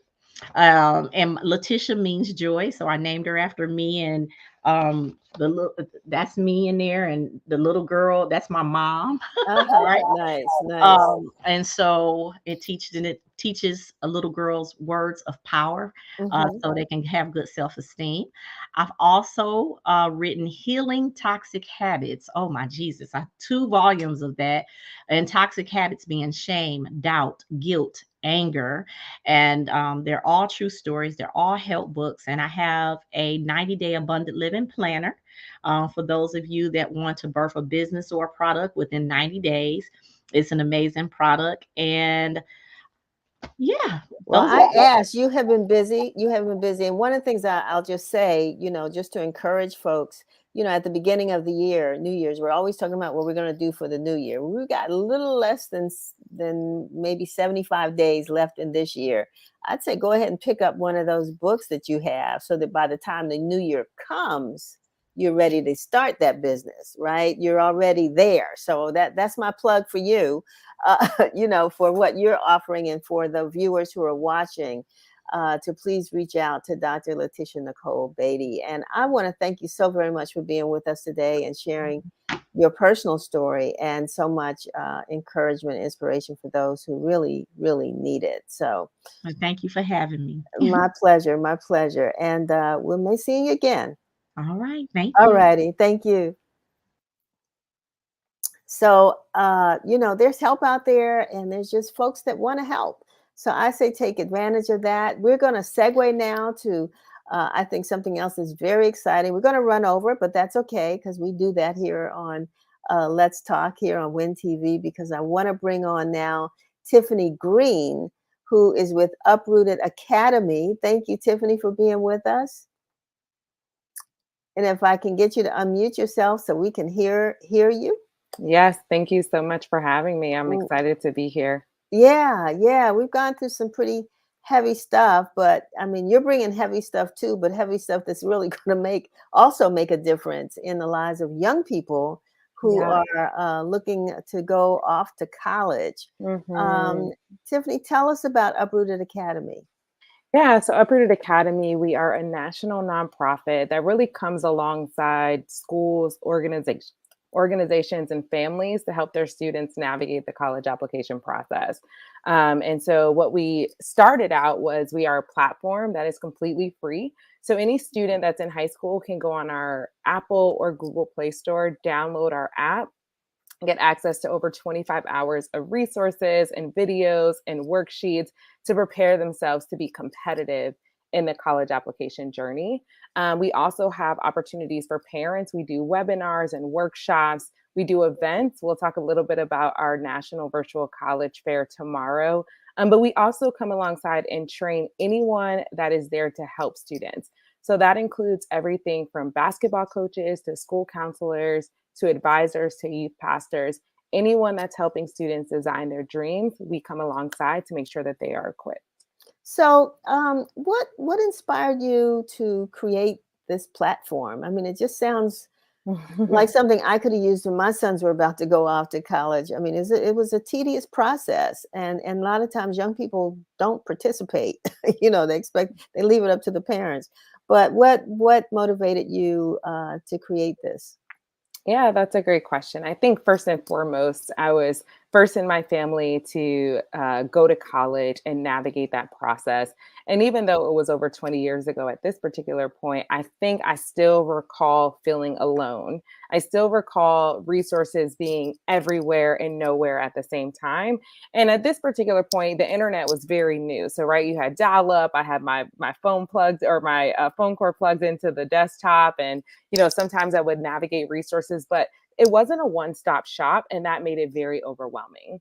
And Letitia means joy, so I named her after me. And That's me in there, and the little girl, that's my mom. Right. Nice, nice. And so it teaches a little girl's words of power, Mm-hmm. so they can have good self-esteem. I've also written Healing Toxic Habits. Oh my Jesus, I have 2 volumes of that. And toxic habits being shame, doubt, guilt, anger. And they're all true stories. They're all help books. And I have a 90-day abundant living planner for those of you that want to birth a business or a product within 90 days. It's an amazing product. And yeah, Well, those I are asked, you have been busy. You have been busy. And one of the things I'll just say, just to encourage folks, at the beginning of the year, New Year's, we're always talking about what we're going to do for the new year. We've got a little less than maybe 75 days left in this year. I'd say go ahead and pick up one of those books that you have so that by the time the new year comes, you're ready to start that business, right? You're already there. So that's my plug for you, for what you're offering, and for the viewers who are watching, to please reach out to Dr. Letitia Nicole Beatty. And I want to thank you so very much for being with us today and sharing your personal story and so much encouragement, inspiration for those who really, really need it. So thank you for having me. my pleasure, my pleasure. And we may see you again. All right. Thank All you. righty. Thank you. So, there's help out there, and there's just folks that want to help. So I say take advantage of that. We're going to segue now to, I think, something else is very exciting. We're going to run over, but that's okay because we do that here on Let's Talk here on Win TV, because I want to bring on now Tiffany Green, who is with Uprooted Academy. Thank you, Tiffany, for being with us. And if I can get you to unmute yourself so we can hear you. Yes, thank you so much for having me. I'm excited to be here. Yeah. We've gone through some pretty heavy stuff, but I mean, you're bringing heavy stuff too, but heavy stuff that's really going to also make a difference in the lives of young people who are looking to go off to college. Mm-hmm. Tiffany, tell us about Uprooted Academy. Yeah, so Uprooted Academy, we are a national nonprofit that really comes alongside schools, organizations, and families to help their students navigate the college application process. And so, what we started out was we are a platform that is completely free. So, any student that's in high school can go on our Apple or Google Play Store, download our app, get access to over 25 hours of resources and videos and worksheets to prepare themselves to be competitive in the college application journey. We also have opportunities for parents. We do webinars and workshops. We do events. We'll talk a little bit about our National Virtual College Fair tomorrow. But we also come alongside and train anyone that is there to help students. So that includes everything from basketball coaches to school counselors, to advisors, to youth pastors, anyone that's helping students design their dreams, we come alongside to make sure that they are equipped. So, what inspired you to create this platform? I mean, it just sounds like something I could have used when my sons were about to go off to college. I mean, it was a tedious process, and a lot of times young people don't participate. They leave it up to the parents. But what motivated you to create this? Yeah, that's a great question. I think first and foremost, I was first in my family to go to college and navigate that process. And even though it was over 20 years ago at this particular point, I think I still recall feeling alone. I still recall resources being everywhere and nowhere at the same time. And at this particular point, the internet was very new. So, right, you had dial up. I had my phone plugged, or my phone cord plugged into the desktop, and sometimes I would navigate resources, but it wasn't a one-stop shop, and that made it very overwhelming.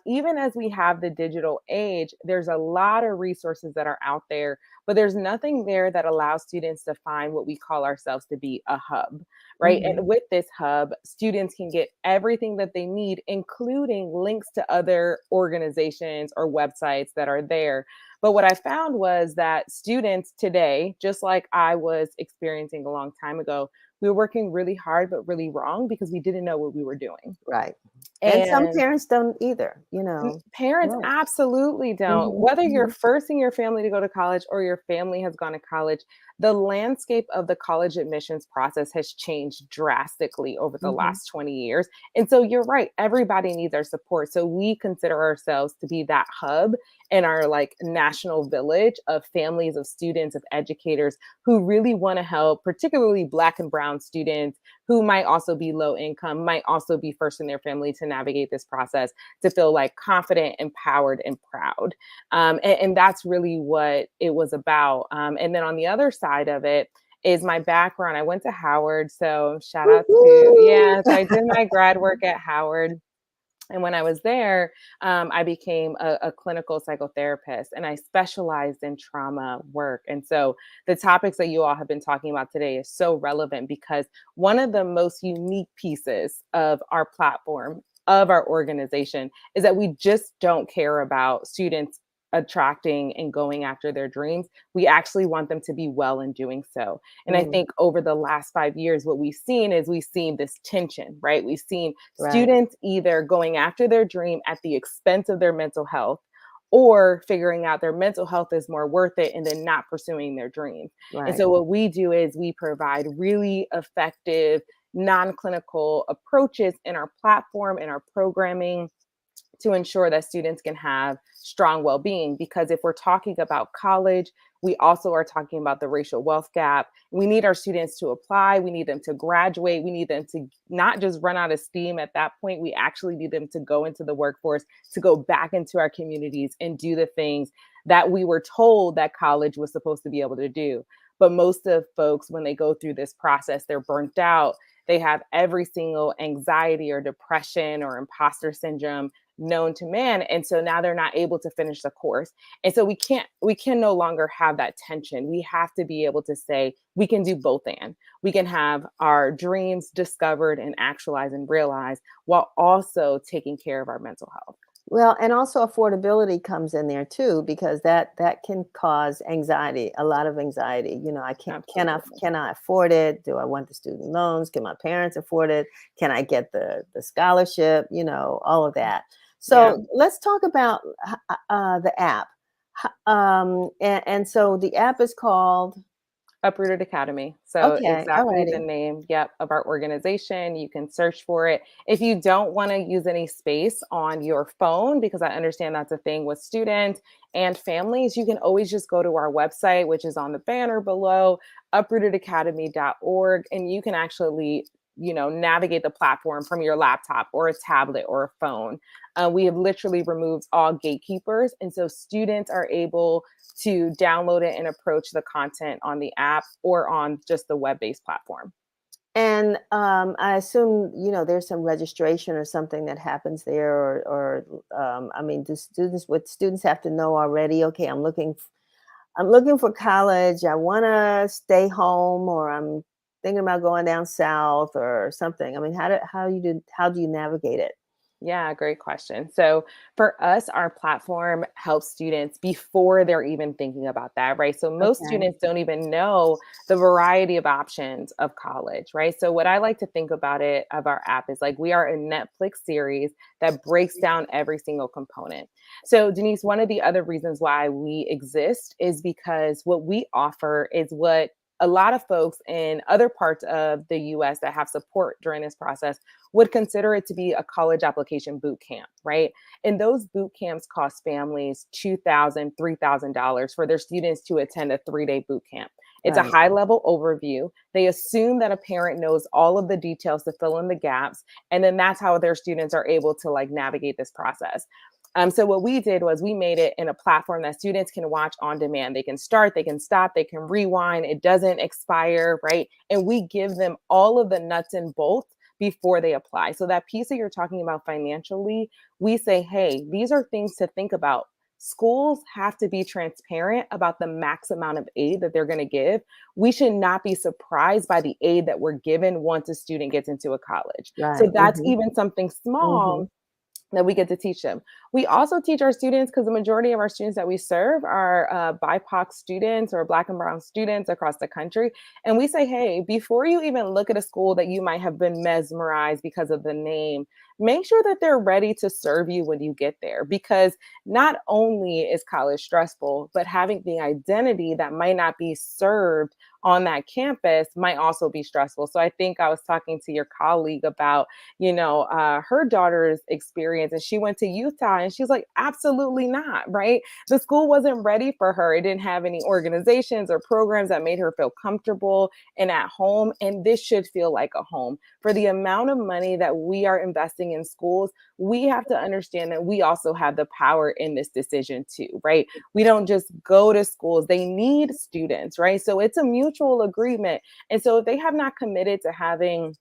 Even as we have the digital age, there's a lot of resources that are out there, but there's nothing there that allows students to find what we call ourselves to be a hub, right? Mm-hmm. And with this hub, students can get everything that they need, including links to other organizations or websites that are there. But what I found was that students today, just like I was experiencing a long time ago, we were working really hard, but really wrong because we didn't know what we were doing. Right. And some And parents don't either, you know. parents Right. absolutely don't. Mhm, Whether you're mhm, first in your family to go to college or your family has gone to college, the landscape of the college admissions process has changed drastically over the mhm. last 20 years. And so you're right, everybody needs our support. So we consider ourselves to be that hub in our like national village of families, of students, of educators who really want to help, particularly Black and Brown students who might also be low income, might also be first in their family to navigate this process, to feel like confident, empowered, and proud. And that's really what it was about. And then on the other side of it is my background. I went to Howard. So shout out to, Woo-hoo! yeah, so I did my grad work at Howard. And when I was there, I became a clinical psychotherapist and I specialized in trauma work. And so the topics that you all have been talking about today is so relevant because one of the most unique pieces of our platform, of our organization, is that we just don't care about students attracting and going after their dreams. We actually want them to be well in doing so. And I Mm, think over the last 5 years, what we've seen is we've seen this tension, right? We've seen right, students either going after their dream at the expense of their mental health or figuring out their mental health is more worth it and then not pursuing their dream. And right. so what we do is we provide really effective non-clinical approaches in our platform, in our programming, to ensure that students can have strong well-being. Because if we're talking about college, we also are talking about the racial wealth gap. We need our students to apply, we need them to graduate, we need them to not just run out of steam at that point. We actually need them to go into the workforce, to go back into our communities and do the things that we were told that college was supposed to be able to do. But most of folks, when they go through this process, they're burnt out. They have every single anxiety or depression or imposter syndrome known to man, and so now they're not able to finish the course. And so we can no longer have that tension. We have to be able to say we can do both. And we can have our dreams discovered and actualized and realized while also taking care of our mental health. Well, and also affordability comes in there too, because that can cause anxiety, a lot of anxiety. You know, I can't Absolutely. can I afford it? Do I want the student loans? Can my parents afford it? Can I get the scholarship? You know, all of that. Yeah. So let's talk about the app. And so the app is called. Uprooted Academy. So Okay, all exactly the righty. name, yep, of our organization. You can search for it. If you don't want to use any space on your phone, because I understand that's a thing with students and families, you can always just go to our website, which is on the banner below, uprootedacademy.org, and you can actually navigate the platform from your laptop or a tablet or a phone. We have literally removed all gatekeepers, and so students are able to download it and approach the content on the app or on just the web-based platform. And I assume, you know, there's some registration or something that happens there, or I mean, do students, what students have to know already? Okay, I'm looking for college. I want to stay home, or I'm thinking about going down south or something. I mean, how do you navigate it? Yeah, great question. So for us, our platform helps students before they're even thinking about that, right? So most Okay. students don't even know the variety of options of college, right? So what I like to think about it of our app is like we are a Netflix series that breaks down every single component. So Denise, one of the other reasons why we exist is because what we offer is what a lot of folks in other parts of the US that have support during this process would consider it to be a college application boot camp, right? And those boot camps cost families $2,000, $3,000 for their students to attend a 3-day boot camp. It's a Right. high level overview. They assume that a parent knows all of the details to fill in the gaps. And then that's how their students are able to like navigate this process. So what we did was we made it in a platform that students can watch on demand. They can start, they can stop, they can rewind. It doesn't expire, right? And we give them all of the nuts and bolts before they apply. So that piece that you're talking about financially, we say, hey, these are things to think about. Schools have to be transparent about the max amount of aid that they're going to give. We should not be surprised by the aid that we're given once a student gets into a college. So Right. that's even something Hmm. small that we get to teach them. We also teach our students, because the majority of our students that we serve are BIPOC students or Black and Brown students across the country. And we say, hey, before you even look at a school that you might have been mesmerized because of the name, make sure that they're ready to serve you when you get there. Because not only is college stressful, but having the identity that might not be served on that campus might also be stressful. So I think I was talking to your colleague about, her daughter's experience, and she went to Utah, and she's like, absolutely not, right? The school wasn't ready for her. It didn't have any organizations or programs that made her feel comfortable and at home. And this should feel like a home. For the amount of money that we are investing in schools, we have to understand that we also have the power in this decision too, right? We don't just go to schools, they need students, right? So it's a mutual agreement. And so if they have not committed to having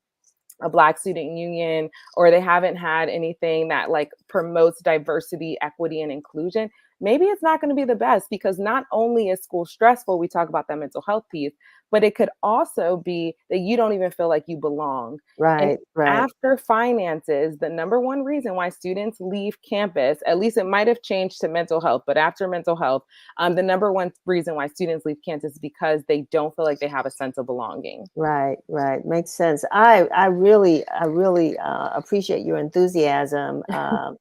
a Black student union, or they haven't had anything that like promotes diversity, equity, and inclusion, maybe it's not going to be the best, because not only is school stressful, we talk about that mental health piece, but it could also be that you don't even feel like you belong. And Right, right. after finances, the number one reason why students leave campus, at least it might have changed to mental health, but after mental health, the number one reason why students leave campus is because they don't feel like they have a sense of belonging. Right, right. Makes sense. I really appreciate your enthusiasm, not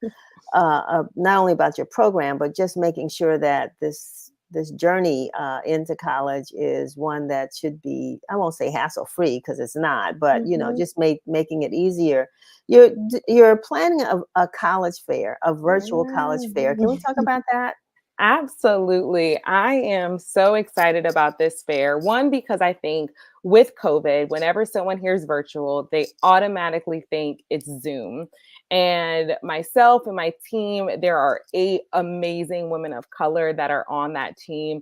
only about your program, but just making sure that this journey into college is one that should be, I won't say hassle free, because it's not, but Mhm. just making it easier. You're planning a college fair, a virtual college fair. Can we Yeah. talk about that? Absolutely. I am so excited about this fair. One, because I think with COVID, whenever someone hears virtual, they automatically think it's Zoom. And myself and my team, there are 8 amazing women of color that are on that team.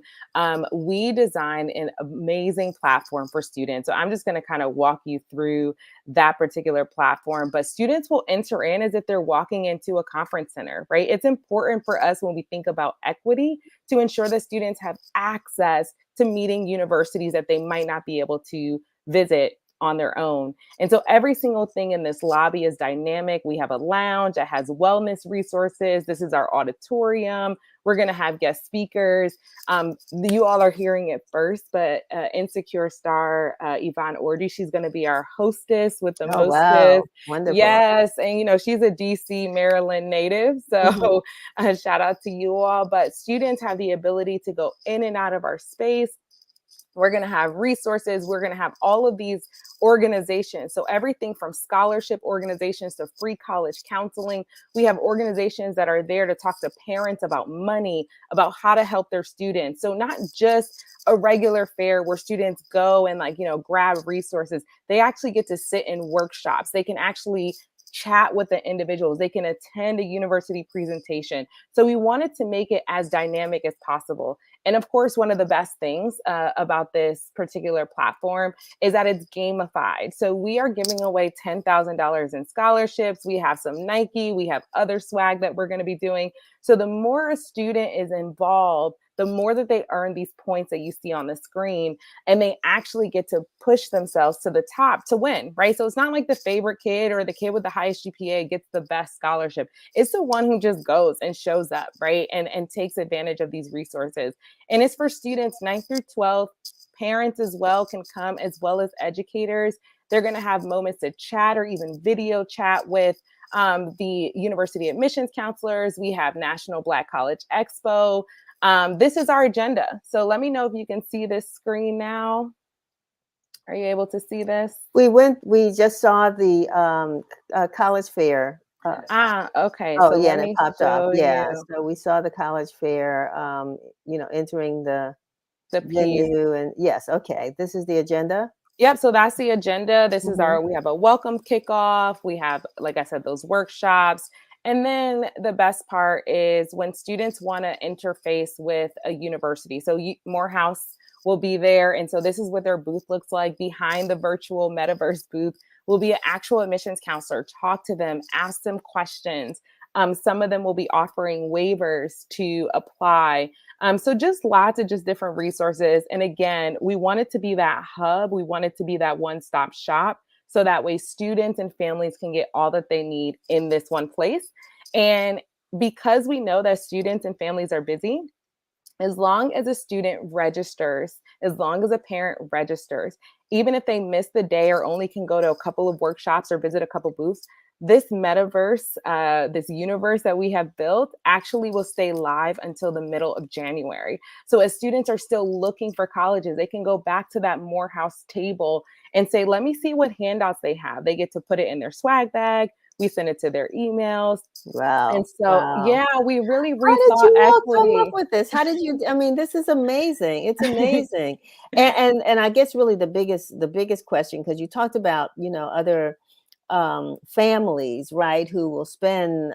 We design an amazing platform for students. So I'm just going to kind of walk you through that particular platform. But students will enter in as if they're walking into a conference center, right? It's important for us when we think about equity to ensure that students have access to meeting universities that they might not be able to visit on their own. And so every single thing in this lobby is dynamic. We have a lounge that has wellness resources. This is our auditorium. We're going to have guest speakers. You all are hearing it first, but Insecure star Yvonne Orji, she's going to be our hostess with the Oh, mostest. wow. Wonderful. Yes, and she's a DC, Maryland native, Mhm. so shout out to you all. But students have the ability to go in and out of our space. We're going to have resources. We're going to have all of these organizations. So everything from scholarship organizations to free college counseling. We have organizations that are there to talk to parents about money, about how to help their students. So not just a regular fair where students go and grab resources. They actually get to sit in workshops. They can actually chat with the individuals. They can attend a university presentation. So we wanted to make it as dynamic as possible. And of course, one of the best things about this particular platform is that it's gamified. So we are giving away $10,000 in scholarships. We have some Nike, we have other swag that we're going to be doing. So the more a student is involved, the more that they earn these points that you see on the screen, and they actually get to push themselves to the top to win, right? So it's not like the favorite kid or the kid with the highest GPA gets the best scholarship. It's the one who just goes and shows up, right? And takes advantage of these resources. And it's for students 9th through 12th. Parents as well can come, as well as educators. They're going to have moments to chat or even video chat with the university admissions counselors. We have National Black College Expo. This is our agenda. So let me know if you can see this screen now. Are you able to see this? We just saw the college fair. Okay. Oh, So yeah, let and it me popped up. show Yeah, you so we saw the college fair, entering the the piece. venue, and yes, okay, this is the agenda? Yep. So that's the agenda. This is Mhm. we have a welcome kickoff. We have, like I said, those workshops. And then the best part is when students want to interface with a university. So Morehouse will be there. And so this is what their booth looks like. Behind the virtual metaverse booth will be an actual admissions counselor. Talk to them, ask them questions. Some of them will be offering waivers to apply. So just lots of just different resources. And again, we want it to be that hub. We want it to be that one-stop shop. So that way students and families can get all that they need in this one place. And because we know that students and families are busy, as long as a student registers, as long as a parent registers, even if they miss the day or only can go to a couple of workshops or visit a couple booths, this metaverse, this universe that we have built actually will stay live until the middle of January. So as students are still looking for colleges, they can go back to that Morehouse table and say, let me see what handouts they have. They get to put it in their swag bag. We send it to their emails. Wow. And so, Wow. yeah, we really How did rethought you all come up equity. with this? How did you, I mean, this is amazing. It's amazing. And I guess really the biggest question, because you talked about, other families, right, who will spend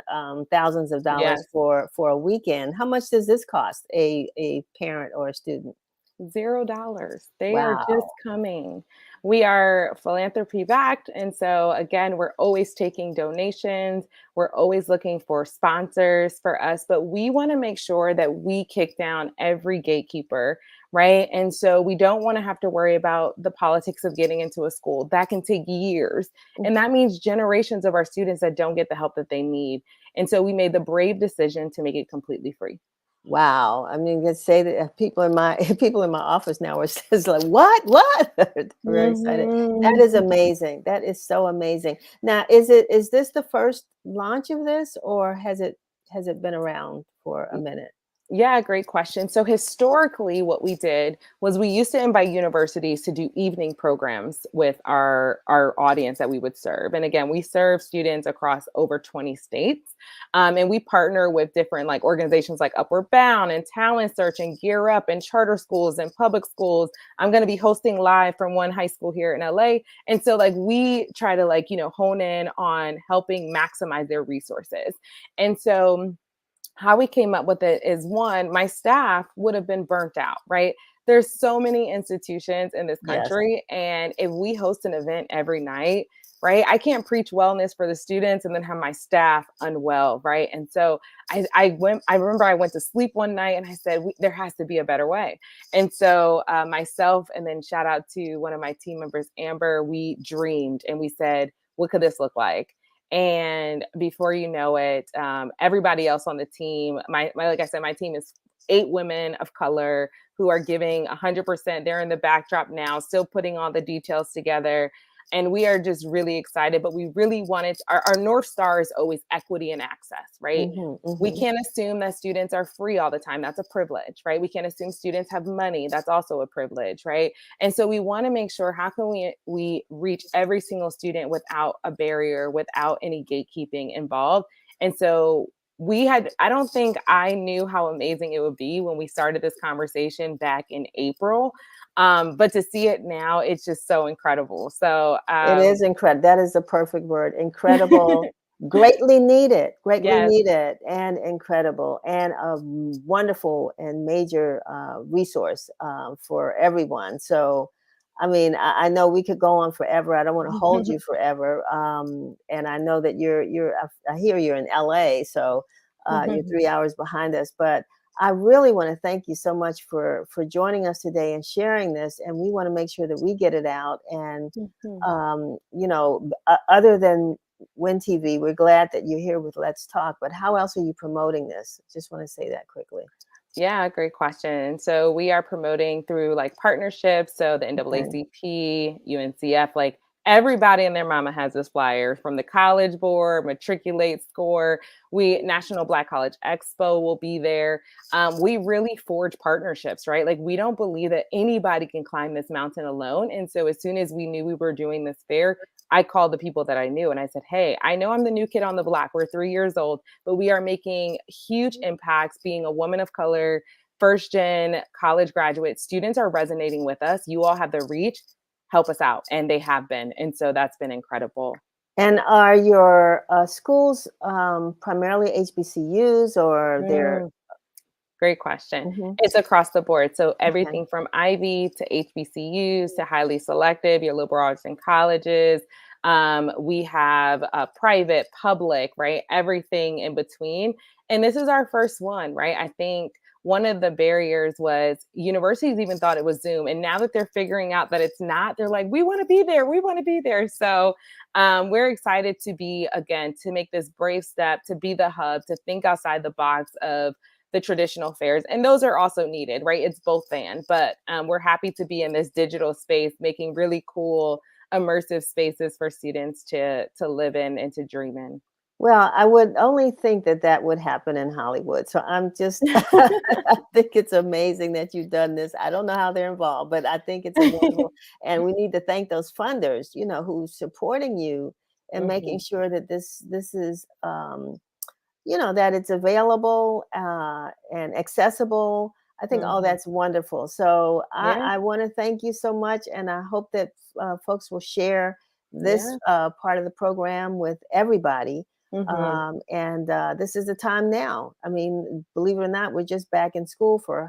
thousands of dollars Yes. for a weekend. How much does this cost a parent or a student? $0. They are just Wow. coming. We are philanthropy backed. And so, again, we're always taking donations. We're always looking for sponsors for us, but we want to make sure that we kick down every gatekeeper, right? And so, we don't want to have to worry about the politics of getting into a school. That can take years. And that means generations of our students that don't get the help that they need. And so, we made the brave decision to make it completely free. Wow. I mean, let's say that people in my people in my office now are says like, what? They're very excited. That Mhm. is amazing. That is so amazing. Now, is this the first launch of this, or has it been around for a minute? Yeah, great question. So historically, what we did was we used to invite universities to do evening programs with our audience that we would serve. And again, we serve students across over 20 states. And we partner with different like organizations like Upward Bound and Talent Search and Gear Up and charter schools and public schools. I'm going to be hosting live from one high school here in LA. And so like we try to like, hone in on helping maximize their resources. And so how we came up with it is one, my staff would have been burnt out, right? There's so many institutions in this Yes. country. And if we host an event every night, right, I can't preach wellness for the students and then have my staff unwell, right? And so I remember I went to sleep one night and I said, there has to be a better way. And so myself, and then shout out to one of my team members, Amber, we dreamed and we said, what could this look like? And before you know it, everybody else on the team, like I said, my team is 8 women of color who are giving 100%. They're in the backdrop now, still putting all the details together. And we are just really excited, but we really wanted our North Star is always equity and access, right? Hmm. We Hmm. can't assume that students are free all the time. That's a privilege, right? We can't assume students have money. That's also a privilege, right? And so we want to make sure how can we reach every single student without a barrier, without any gatekeeping involved. And so I don't think I knew how amazing it would be when we started this conversation back in April. But to see it now, it's just so incredible. So It is incredible. That is the perfect word. Incredible, greatly yes. needed, and incredible, and a wonderful and major resource for everyone. So, I mean, I know we could go on forever. I don't want to hold you forever. And I know that I hear you're in LA, so you're 3 hours behind us. But I really want to thank you so much for joining us today and sharing this. And we want to make sure that we get it out. And other than Win TV, we're glad that you're here with Let's Talk. But how else are you promoting this? Just want to say that quickly. Yeah, great question. So we are promoting through like partnerships. So the Okay. NAACP, UNCF, like everybody and their mama has this flyer from the College Board, Matriculate Score. National Black College Expo will be there. We really forge partnerships, right? Like we don't believe that anybody can climb this mountain alone. And so as soon as we knew we were doing this fair, I called the people that I knew and I said, hey, I know I'm the new kid on the block. We're 3 years old, but we are making huge impacts being a woman of color, first gen college graduate. Students are resonating with us. You all have the reach. Help us out. And they have been. And so that's been incredible. And are your schools primarily HBCUs, or they're Great question. Mhm. It's across the board. So Okay. everything from Ivy to HBCUs to highly selective, your liberal arts and colleges. We have private, public, right? Everything in between. And this is our first one, right? I think one of the barriers was universities even thought it was Zoom. And now that they're figuring out that it's not, they're like, we want to be there. We want to be there. So we're excited to be, again, to make this brave step, to be the hub, to think outside the box of the traditional fairs. And those are also needed, right? It's both and, but we're happy to be in this digital space, making really cool, immersive spaces for students to live in and to dream in. Well, I would only think that that would happen in Hollywood. So I'm just, I think it's amazing that you've done this. I don't know how they're involved, but I think it's a wonderful, and we need to thank those funders, who's supporting you and making sure that this is, that it's available and accessible. I think all that's wonderful. So I want to thank you so much. And I hope that folks will share this part of the program with everybody. And this is the time now. I mean, believe it or not, we're just back in school for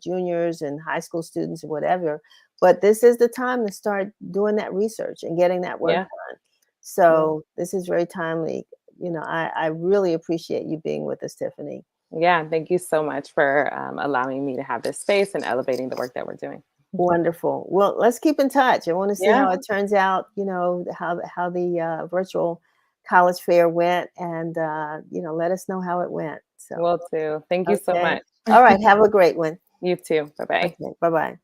juniors and high school students or whatever. But this is the time to start doing that research and getting that work done. So this is very timely. I really appreciate you being with us, Tiffany. Yeah, thank you so much for allowing me to have this space and elevating the work that we're doing. Wonderful. Well, let's keep in touch. I want to see how it turns out, how the virtual college fair went, and let us know how it went. So will too. Thank you so much. All right, have a great one. You too. Bye-bye. Okay, bye-bye.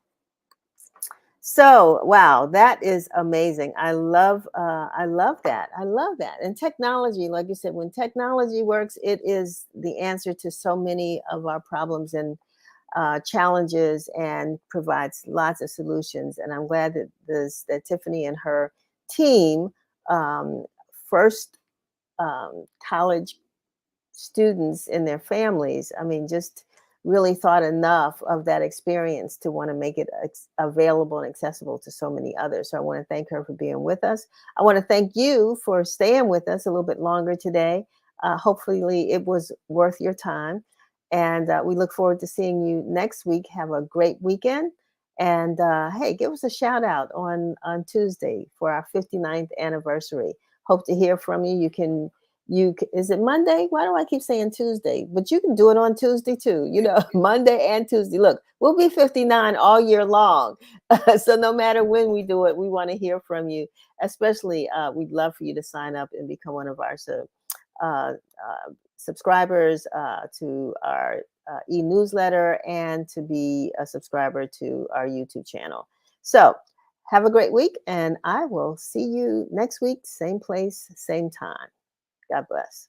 So, wow, that is amazing. I love that. I love that. And technology, like you said, when technology works, it is the answer to so many of our problems and challenges, and provides lots of solutions. And I'm glad that Tiffany and her team, first college students and their families, I mean, just really thought enough of that experience to want to make it available and accessible to so many others. So I want to thank her for being with us. I want to thank you for staying with us a little bit longer today. Hopefully it was worth your time. And we look forward to seeing you next week. Have a great weekend. And hey, give us a shout out on Tuesday for our 59th anniversary. Hope to hear from you. Is it Monday? Why do I keep saying Tuesday? But you can do it on Tuesday too, Monday and Tuesday. Look, we'll be 59 all year long. So no matter when we do it, we want to hear from you. Especially, we'd love for you to sign up and become one of our subscribers to our e-newsletter, and to be a subscriber to our YouTube channel. So have a great week, and I will see you next week, same place, same time. God bless.